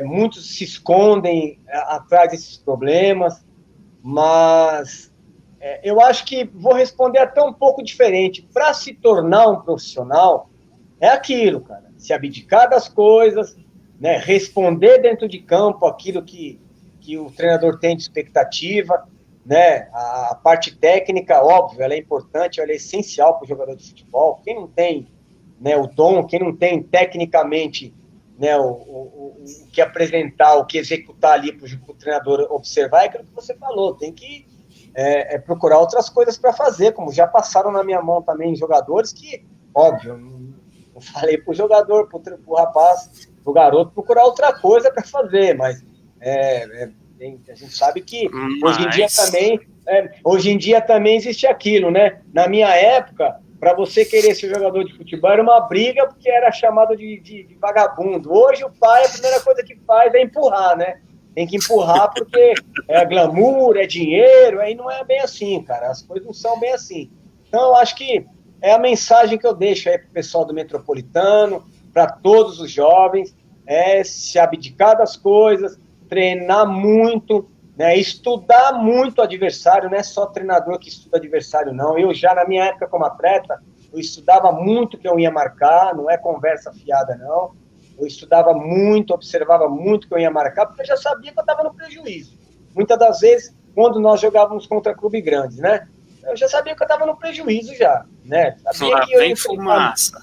muitos se escondem atrás desses problemas, mas eu acho que vou responder até um pouco diferente. Para se tornar um profissional, é aquilo, cara, se abdicar das coisas, né, responder dentro de campo aquilo que o treinador tem de expectativa, né, a parte técnica, óbvio, ela é importante, ela é essencial para o jogador de futebol. Quem não tem, né, o dom, quem não tem tecnicamente, né, o que apresentar, o que executar ali para o treinador observar, é aquilo que você falou, tem que procurar outras coisas para fazer, como já passaram na minha mão também jogadores que, óbvio, não falei para o jogador, para o rapaz, para o garoto procurar outra coisa para fazer, mas a gente sabe que hoje em dia também existe aquilo, né? Na minha época, para você querer ser jogador de futebol era uma briga, porque era chamado de vagabundo. Hoje o pai, a primeira coisa que faz é empurrar, né? Tem que empurrar porque é glamour, é dinheiro, aí não é bem assim, cara. As coisas não são bem assim. Então, eu acho que é a mensagem que eu deixo aí para o pessoal do Metropolitano, para todos os jovens, se abdicar das coisas, treinar muito, né, estudar muito o adversário, não é só treinador que estuda adversário, não. Eu já, na minha época como atleta, eu estudava muito o que eu ia marcar, não é conversa fiada, não. Eu estudava muito, observava muito o que eu ia marcar, porque eu já sabia que eu estava no prejuízo. Muitas das vezes, quando nós jogávamos contra clube grandes, né, eu já sabia que eu estava no prejuízo já, né? Sabia que eu ia fumaça.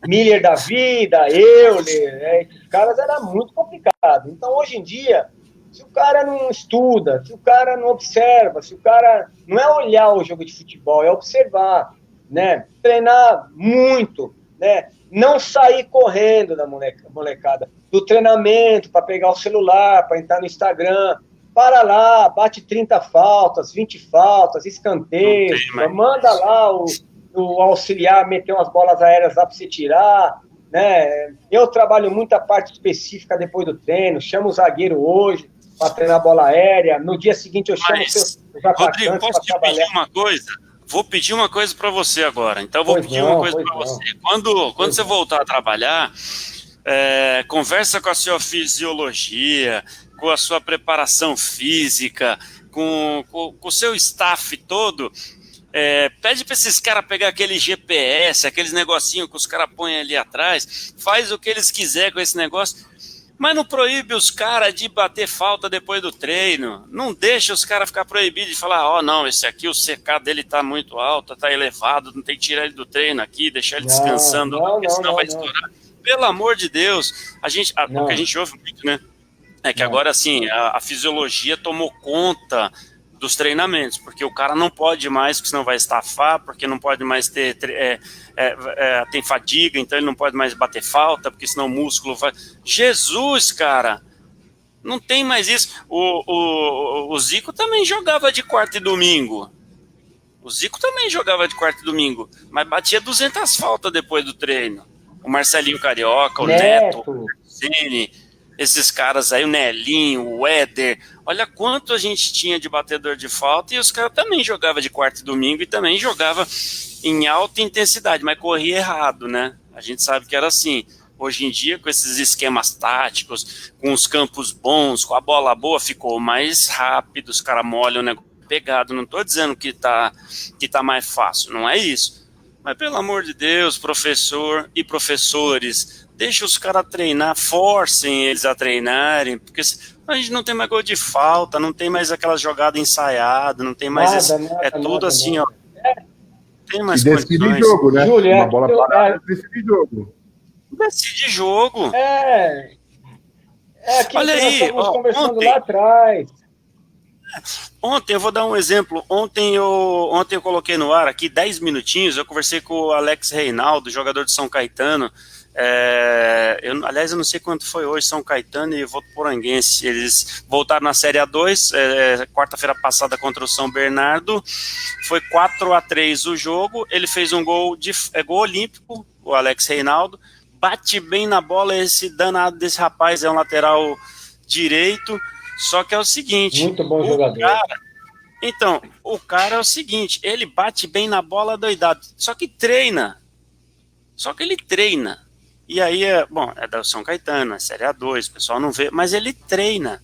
Miller da vida, Euler, esses caras era muito complicado. Então, hoje em dia, se o cara não estuda, se o cara não observa, se o cara não é olhar o jogo de futebol, é observar, né? Treinar muito, né? Não sair correndo da molecada, do treinamento para pegar o celular, para entrar no Instagram. Para lá, bate 30 faltas, 20 faltas, escanteio, manda lá o auxiliar meter umas bolas aéreas lá para você tirar, né? Eu trabalho muito a parte específica depois do treino, chamo o zagueiro hoje para treinar bola aérea, no dia seguinte eu chamo os atacantes. Rodrigo, posso te pedir uma coisa? Vou pedir uma coisa para você agora. Então, vou pedir uma coisa para você. Quando você voltar a trabalhar, conversa com a sua fisiologia, com a sua preparação física, com o seu staff todo, pede para esses caras pegar aquele GPS, aqueles negocinhos que os caras põem ali atrás, faz o que eles quiserem com esse negócio, mas não proíbe os caras de bater falta depois do treino, não deixa os caras ficar proibidos de falar, não, esse aqui o CK dele tá muito alto, tá elevado, não tem que tirar ele do treino aqui, deixar ele descansando, porque senão vai estourar. Pelo amor de Deus, o que a gente ouve muito, né? É que agora, assim, a fisiologia tomou conta dos treinamentos, porque o cara não pode mais, porque senão vai estafar, porque não pode mais tem fadiga, então ele não pode mais bater falta, porque senão o músculo vai... Jesus, cara! Não tem mais isso. O Zico também jogava de quarta e domingo. Mas batia 200 faltas depois do treino. O Marcelinho Carioca, o Neto, o Ceni... esses caras aí, o Nelinho, o Éder, olha quanto a gente tinha de batedor de falta, e os caras também jogavam de quarta e domingo, e também jogava em alta intensidade, mas corria errado, né? A gente sabe que era assim. Hoje em dia, com esses esquemas táticos, com os campos bons, com a bola boa, ficou mais rápido, os caras molham o negócio pegado. Não estou dizendo que tá mais fácil, não é isso. Mas, pelo amor de Deus, professor e professores, deixa os caras treinar, forcem eles a treinarem, porque a gente não tem mais gol de falta, não tem mais aquela jogada ensaiada, não tem mais tudo assim, ó. Tem mais condições. E decide jogo, né? Júlia, uma bola parada decide jogo. Decide jogo. Aquilo que nós estamos conversando lá atrás. Ontem, eu vou dar um exemplo. Ontem eu coloquei no ar aqui 10 minutinhos, eu conversei com o Alex Reinaldo, jogador de São Caetano. Aliás, eu não sei quanto foi hoje, São Caetano e Votuporanguense. Eles voltaram na Série A2, quarta-feira passada contra o São Bernardo. Foi 4-3 o jogo. Ele fez um gol olímpico, o Alex Reinaldo. Bate bem na bola, esse danado desse rapaz é um lateral direito, só que é o seguinte... Muito bom jogador. O cara é o seguinte, ele bate bem na bola doidado, só que ele treina. E aí, é da São Caetano, é Série A2, o pessoal não vê, mas ele treina.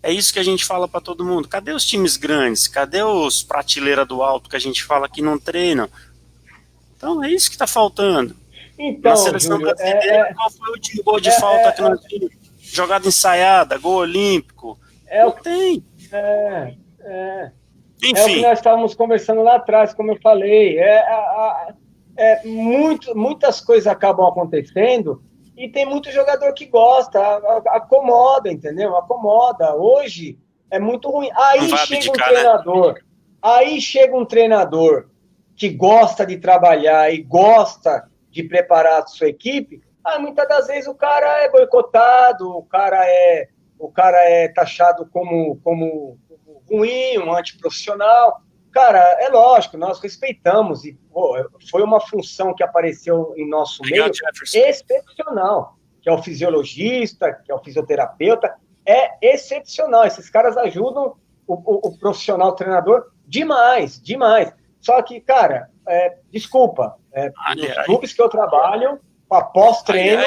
É isso que a gente fala para todo mundo. Cadê os times grandes? Cadê os prateleira do alto que a gente fala que não treinam? Então, é isso que está faltando. Então, na seleção brasileira, qual foi o último gol de falta que nós vimos? Jogada ensaiada, gol olímpico. Não tem. Enfim. É o que nós estávamos conversando lá atrás, como eu falei. Muitas coisas acabam acontecendo e tem muito jogador que gosta, acomoda, entendeu? Acomoda. Hoje é muito ruim. Aí chega um treinador que gosta de trabalhar e gosta de preparar a sua equipe, muitas das vezes o cara é boicotado, o cara é taxado como ruim, um antiprofissional. Cara, é lógico, nós respeitamos, e foi uma função que apareceu em nosso meio excepcional, que é o fisiologista, que é o fisioterapeuta, é excepcional. Esses caras ajudam o profissional treinador demais. Só que, cara, desculpa, nos clubes que eu trabalho, após treino,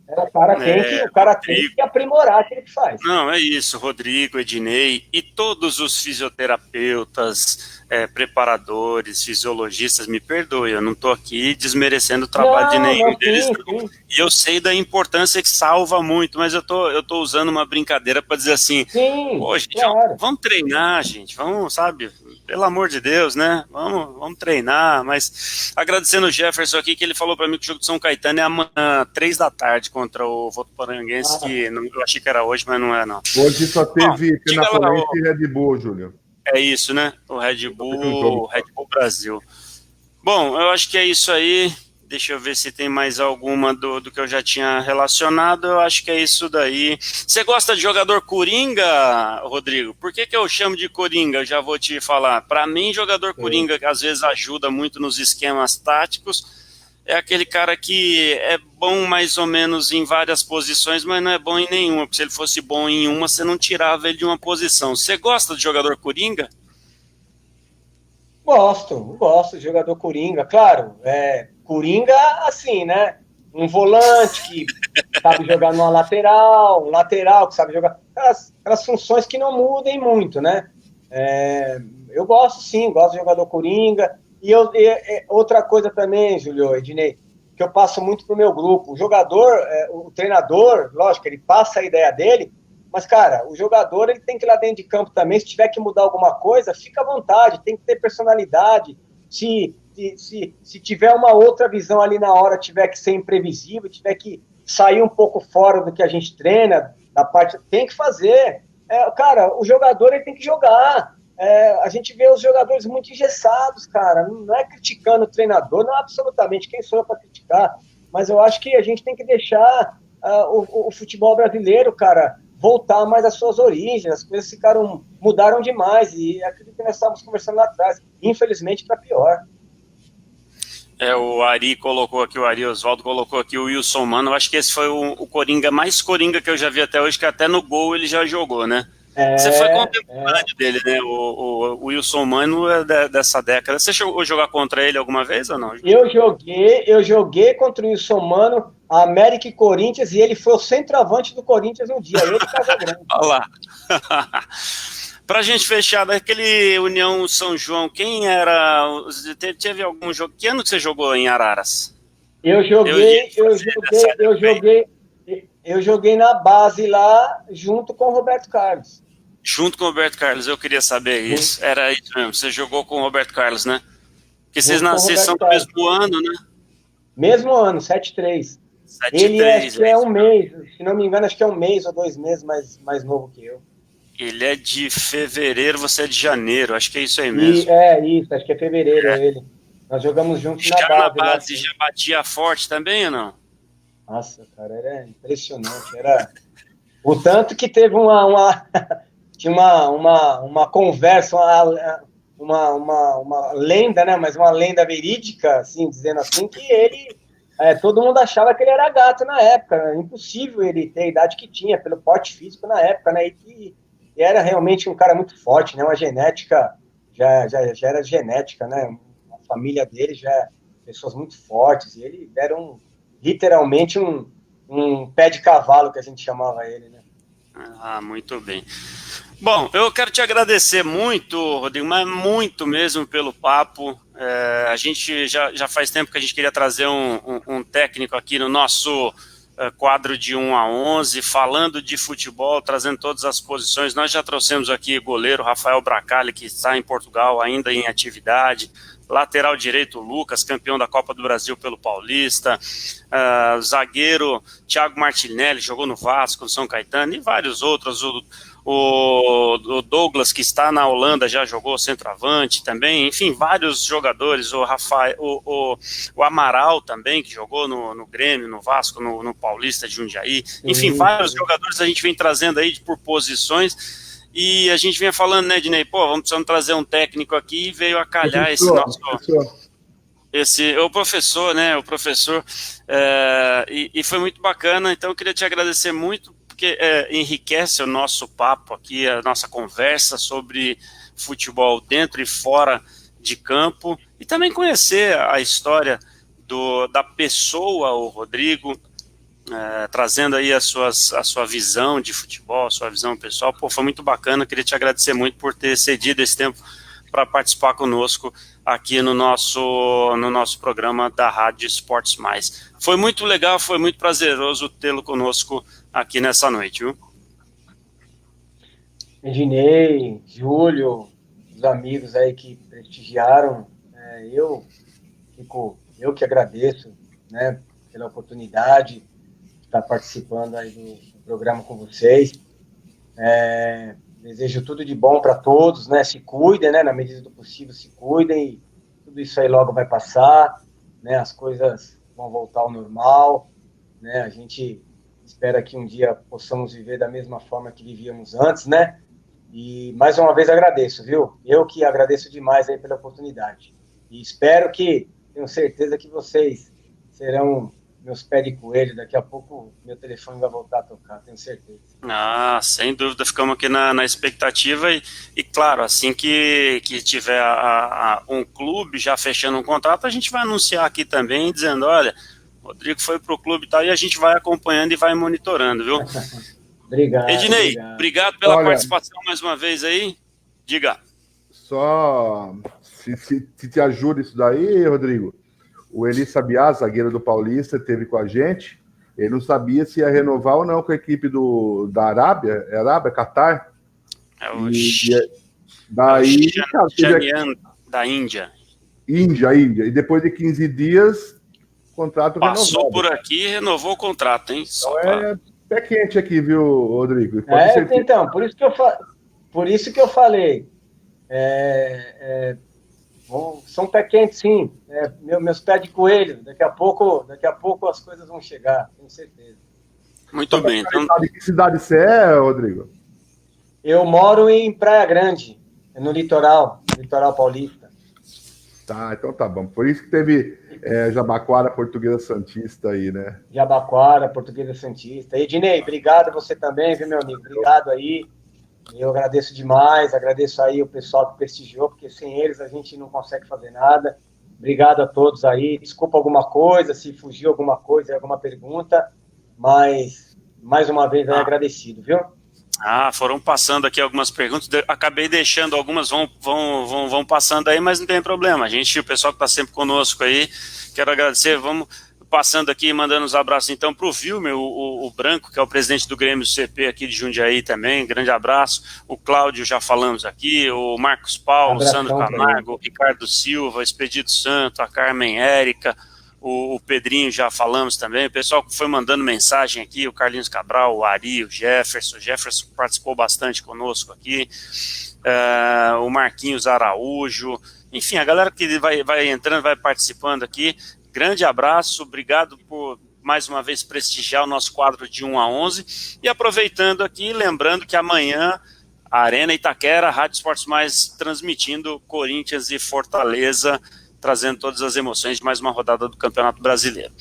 o cara tem que aprimorar aquilo que faz. Não, é isso, Rodrigo, Ednei e todos os fisioterapeutas, preparadores, fisiologistas, me perdoem, eu não estou aqui desmerecendo o trabalho de nenhum deles. Sim. E eu sei da importância que salva muito, mas eu tô usando uma brincadeira para dizer assim, gente, vamos treinar, gente, vamos, sabe, pelo amor de Deus, né, vamos treinar, mas agradecendo o Jefferson aqui, que ele falou para mim que o jogo de São Caetano é amanhã, 3 da tarde, contra o Votuporanguense, que eu achei que era hoje, mas não é, não. Hoje só teve Penapolense e Red Bull, Júlio. É isso, né? O Red Bull Brasil. Bom, eu acho que é isso aí. Deixa eu ver se tem mais alguma do que eu já tinha relacionado. Eu acho que é isso daí. Você gosta de jogador coringa, Rodrigo? Por que eu chamo de coringa? Eu já vou te falar. Para mim, jogador coringa, que às vezes ajuda muito nos esquemas táticos, é aquele cara que é bom mais ou menos em várias posições, mas não é bom em nenhuma, porque se ele fosse bom em uma, você não tirava ele de uma posição. Você gosta de jogador coringa? Gosto de jogador coringa, claro. Coringa, assim, né? Um volante que sabe jogar numa lateral, um lateral que sabe jogar... Aquelas funções que não mudem muito, né? Eu gosto de jogador coringa. E outra coisa também, Júlio, Ednei, que eu passo muito pro meu grupo. O jogador, o treinador, lógico, ele passa a ideia dele, mas, cara, o jogador ele tem que ir lá dentro de campo também. Se tiver que mudar alguma coisa, fica à vontade, tem que ter personalidade. Se tiver uma outra visão ali na hora, tiver que ser imprevisível, tiver que sair um pouco fora do que a gente treina, da parte, tem que fazer. Cara, o jogador ele tem que jogar. A gente vê os jogadores muito engessados, cara. Não é criticando o treinador, não, absolutamente. Quem sou eu para criticar? Mas eu acho que a gente tem que deixar o futebol brasileiro, cara, voltar mais às suas origens. As coisas mudaram demais. E é aquilo que nós estávamos conversando lá atrás. Infelizmente, para pior. O Ari colocou aqui, o Ari Oswaldo colocou aqui o Wilson Mano. Eu acho que esse foi o Coringa mais Coringa que eu já vi até hoje, que até no gol ele já jogou, né? Você foi contemporâneo dele, né? O Wilson Mano é dessa década. Você chegou a jogar contra ele alguma vez ou não? Eu joguei contra o Wilson Mano, América e Corinthians, e ele foi o centroavante do Corinthians um dia, ele e Casagrande. Olha lá. Pra gente fechar, daquele União São João, quem era... Teve algum jogo... Que ano que você jogou em Araras? Eu joguei na base lá, junto com o Roberto Carlos. Junto com o Roberto Carlos, eu queria saber isso. Era isso mesmo, você jogou com o Roberto Carlos, né? Porque vocês são do mesmo ano, né? Mesmo ano, 7-3. Ele acho que é um mês, se não me engano, acho que é um mês ou 2 meses mais novo que eu. Ele é de fevereiro, você é de janeiro, acho que é isso aí mesmo. Isso, acho que é fevereiro ele. Nós jogamos juntos já na base. Já batia forte também ou não? Nossa, cara, era impressionante. Era o tanto que teve tinha uma conversa, uma lenda, né? Mas uma lenda verídica, assim, dizendo assim, que ele... todo mundo achava que ele era gato na época, né? Impossível ele ter a idade que tinha, pelo porte físico na época, né? E que era realmente um cara muito forte, né? Uma genética, já era genética, né? A família dele já pessoas muito fortes, e ele era literalmente um pé de cavalo, que a gente chamava ele, né? Ah, muito bem. Bom, eu quero te agradecer muito, Rodrigo, mas muito mesmo pelo papo. A gente já faz tempo que a gente queria trazer um técnico aqui no nosso quadro de 1 a 11, falando de futebol, trazendo todas as posições. Nós já trouxemos aqui goleiro Rafael Bracali, que está em Portugal ainda em atividade, lateral direito Lucas, campeão da Copa do Brasil pelo Paulista, zagueiro Thiago Martinelli, jogou no Vasco, no São Caetano, e vários outros. O Douglas, que está na Holanda, já jogou centroavante também, enfim, vários jogadores, o Rafael, o Amaral também, que jogou no Grêmio, no Vasco, no Paulista de Jundiaí, enfim, vários jogadores a gente vem trazendo aí por posições, e a gente vinha falando, né, Dinei, vamos precisar trazer um técnico aqui, e veio a calhar esse nosso... O professor, e foi muito bacana, então eu queria te agradecer muito, porque enriquece o nosso papo aqui, a nossa conversa sobre futebol dentro e fora de campo, e também conhecer a história da pessoa, o Rodrigo, trazendo aí a sua visão de futebol, a sua visão pessoal. Foi muito bacana, queria te agradecer muito por ter cedido esse tempo para participar conosco aqui no nosso programa da Rádio Esportes Mais. Foi muito legal, foi muito prazeroso tê-lo conosco aqui nessa noite, viu? Ednei, Júlio, os amigos aí que prestigiaram, eu que agradeço, né, pela oportunidade de estar participando aí do programa com vocês. Desejo tudo de bom para todos, né? Se cuidem, né? Na medida do possível, se cuidem. E tudo isso aí logo vai passar, né? As coisas vão voltar ao normal, né? A gente espera que um dia possamos viver da mesma forma que vivíamos antes, né? E mais uma vez agradeço, viu? Eu que agradeço demais aí pela oportunidade. E tenho certeza que vocês serão meus pés de coelho. Daqui a pouco meu telefone vai voltar a tocar, tenho certeza. Sem dúvida, ficamos aqui na expectativa e claro, assim que tiver um clube já fechando um contrato, a gente vai anunciar aqui também, dizendo, olha, o Rodrigo foi pro clube e tal, e a gente vai acompanhando e vai monitorando, viu? Obrigado. Ednei, obrigado pela participação mais uma vez aí. Diga. Só se te ajuda isso daí, Rodrigo, o Eli Sabiá, zagueiro do Paulista, esteve com a gente. Ele não sabia se ia renovar ou não com a equipe da Arábia, Catar. Daí, da Índia. Índia. E depois de 15 dias, o contrato passou renovado. Por aqui e renovou o contrato, hein? Então pé quente aqui, viu, Rodrigo? Então, por isso que eu falei. São pé quentes, sim. Meus pés de coelho. Daqui a pouco as coisas vão chegar, tenho certeza. Muito bem. Então... De que cidade você é, Rodrigo? Eu moro em Praia Grande, no litoral paulista. Tá, então tá bom. Por isso que teve Jabaquara Portuguesa Santista aí, né? Jabaquara, Portuguesa Santista. Ednei, obrigado você também, viu, meu amigo? Obrigado aí. Eu agradeço demais, agradeço aí o pessoal que prestigiou, porque sem eles a gente não consegue fazer nada. Obrigado a todos aí. Desculpa alguma coisa, se fugiu alguma coisa, alguma pergunta, mas mais uma vez aí agradecido, viu? Foram passando aqui algumas perguntas, acabei deixando algumas, vão passando aí, mas não tem problema, o pessoal que está sempre conosco aí, quero agradecer, vamos passando aqui, mandando os abraços então para o Vilmer, o Branco, que é o presidente do Grêmio CP aqui de Jundiaí também, grande abraço, o Cláudio já falamos aqui, o Marcos Paulo, o Sandro Camargo, o Ricardo Silva, o Expedito Santo, a Carmen Érica, o Pedrinho já falamos também, o pessoal que foi mandando mensagem aqui, o Carlinhos Cabral, o Ari, o Jefferson participou bastante conosco aqui, o Marquinhos Araújo, enfim, a galera que vai entrando, vai participando aqui, grande abraço, obrigado por mais uma vez prestigiar o nosso quadro de 1 a 11, e aproveitando aqui, lembrando que amanhã a Arena Itaquera, a Rádio Esportes Mais transmitindo Corinthians e Fortaleza, trazendo todas as emoções de mais uma rodada do Campeonato Brasileiro.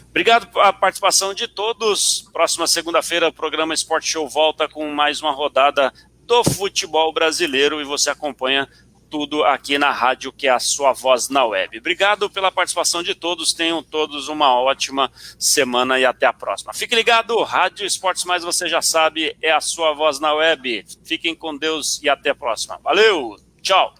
Obrigado pela participação de todos. Próxima segunda-feira, o programa Sport Show volta com mais uma rodada do futebol brasileiro e você acompanha tudo aqui na rádio, que é a sua voz na web. Obrigado pela participação de todos. Tenham todos uma ótima semana e até a próxima. Fique ligado, Rádio Esportes Mais, você já sabe, é a sua voz na web. Fiquem com Deus e até a próxima. Valeu, tchau.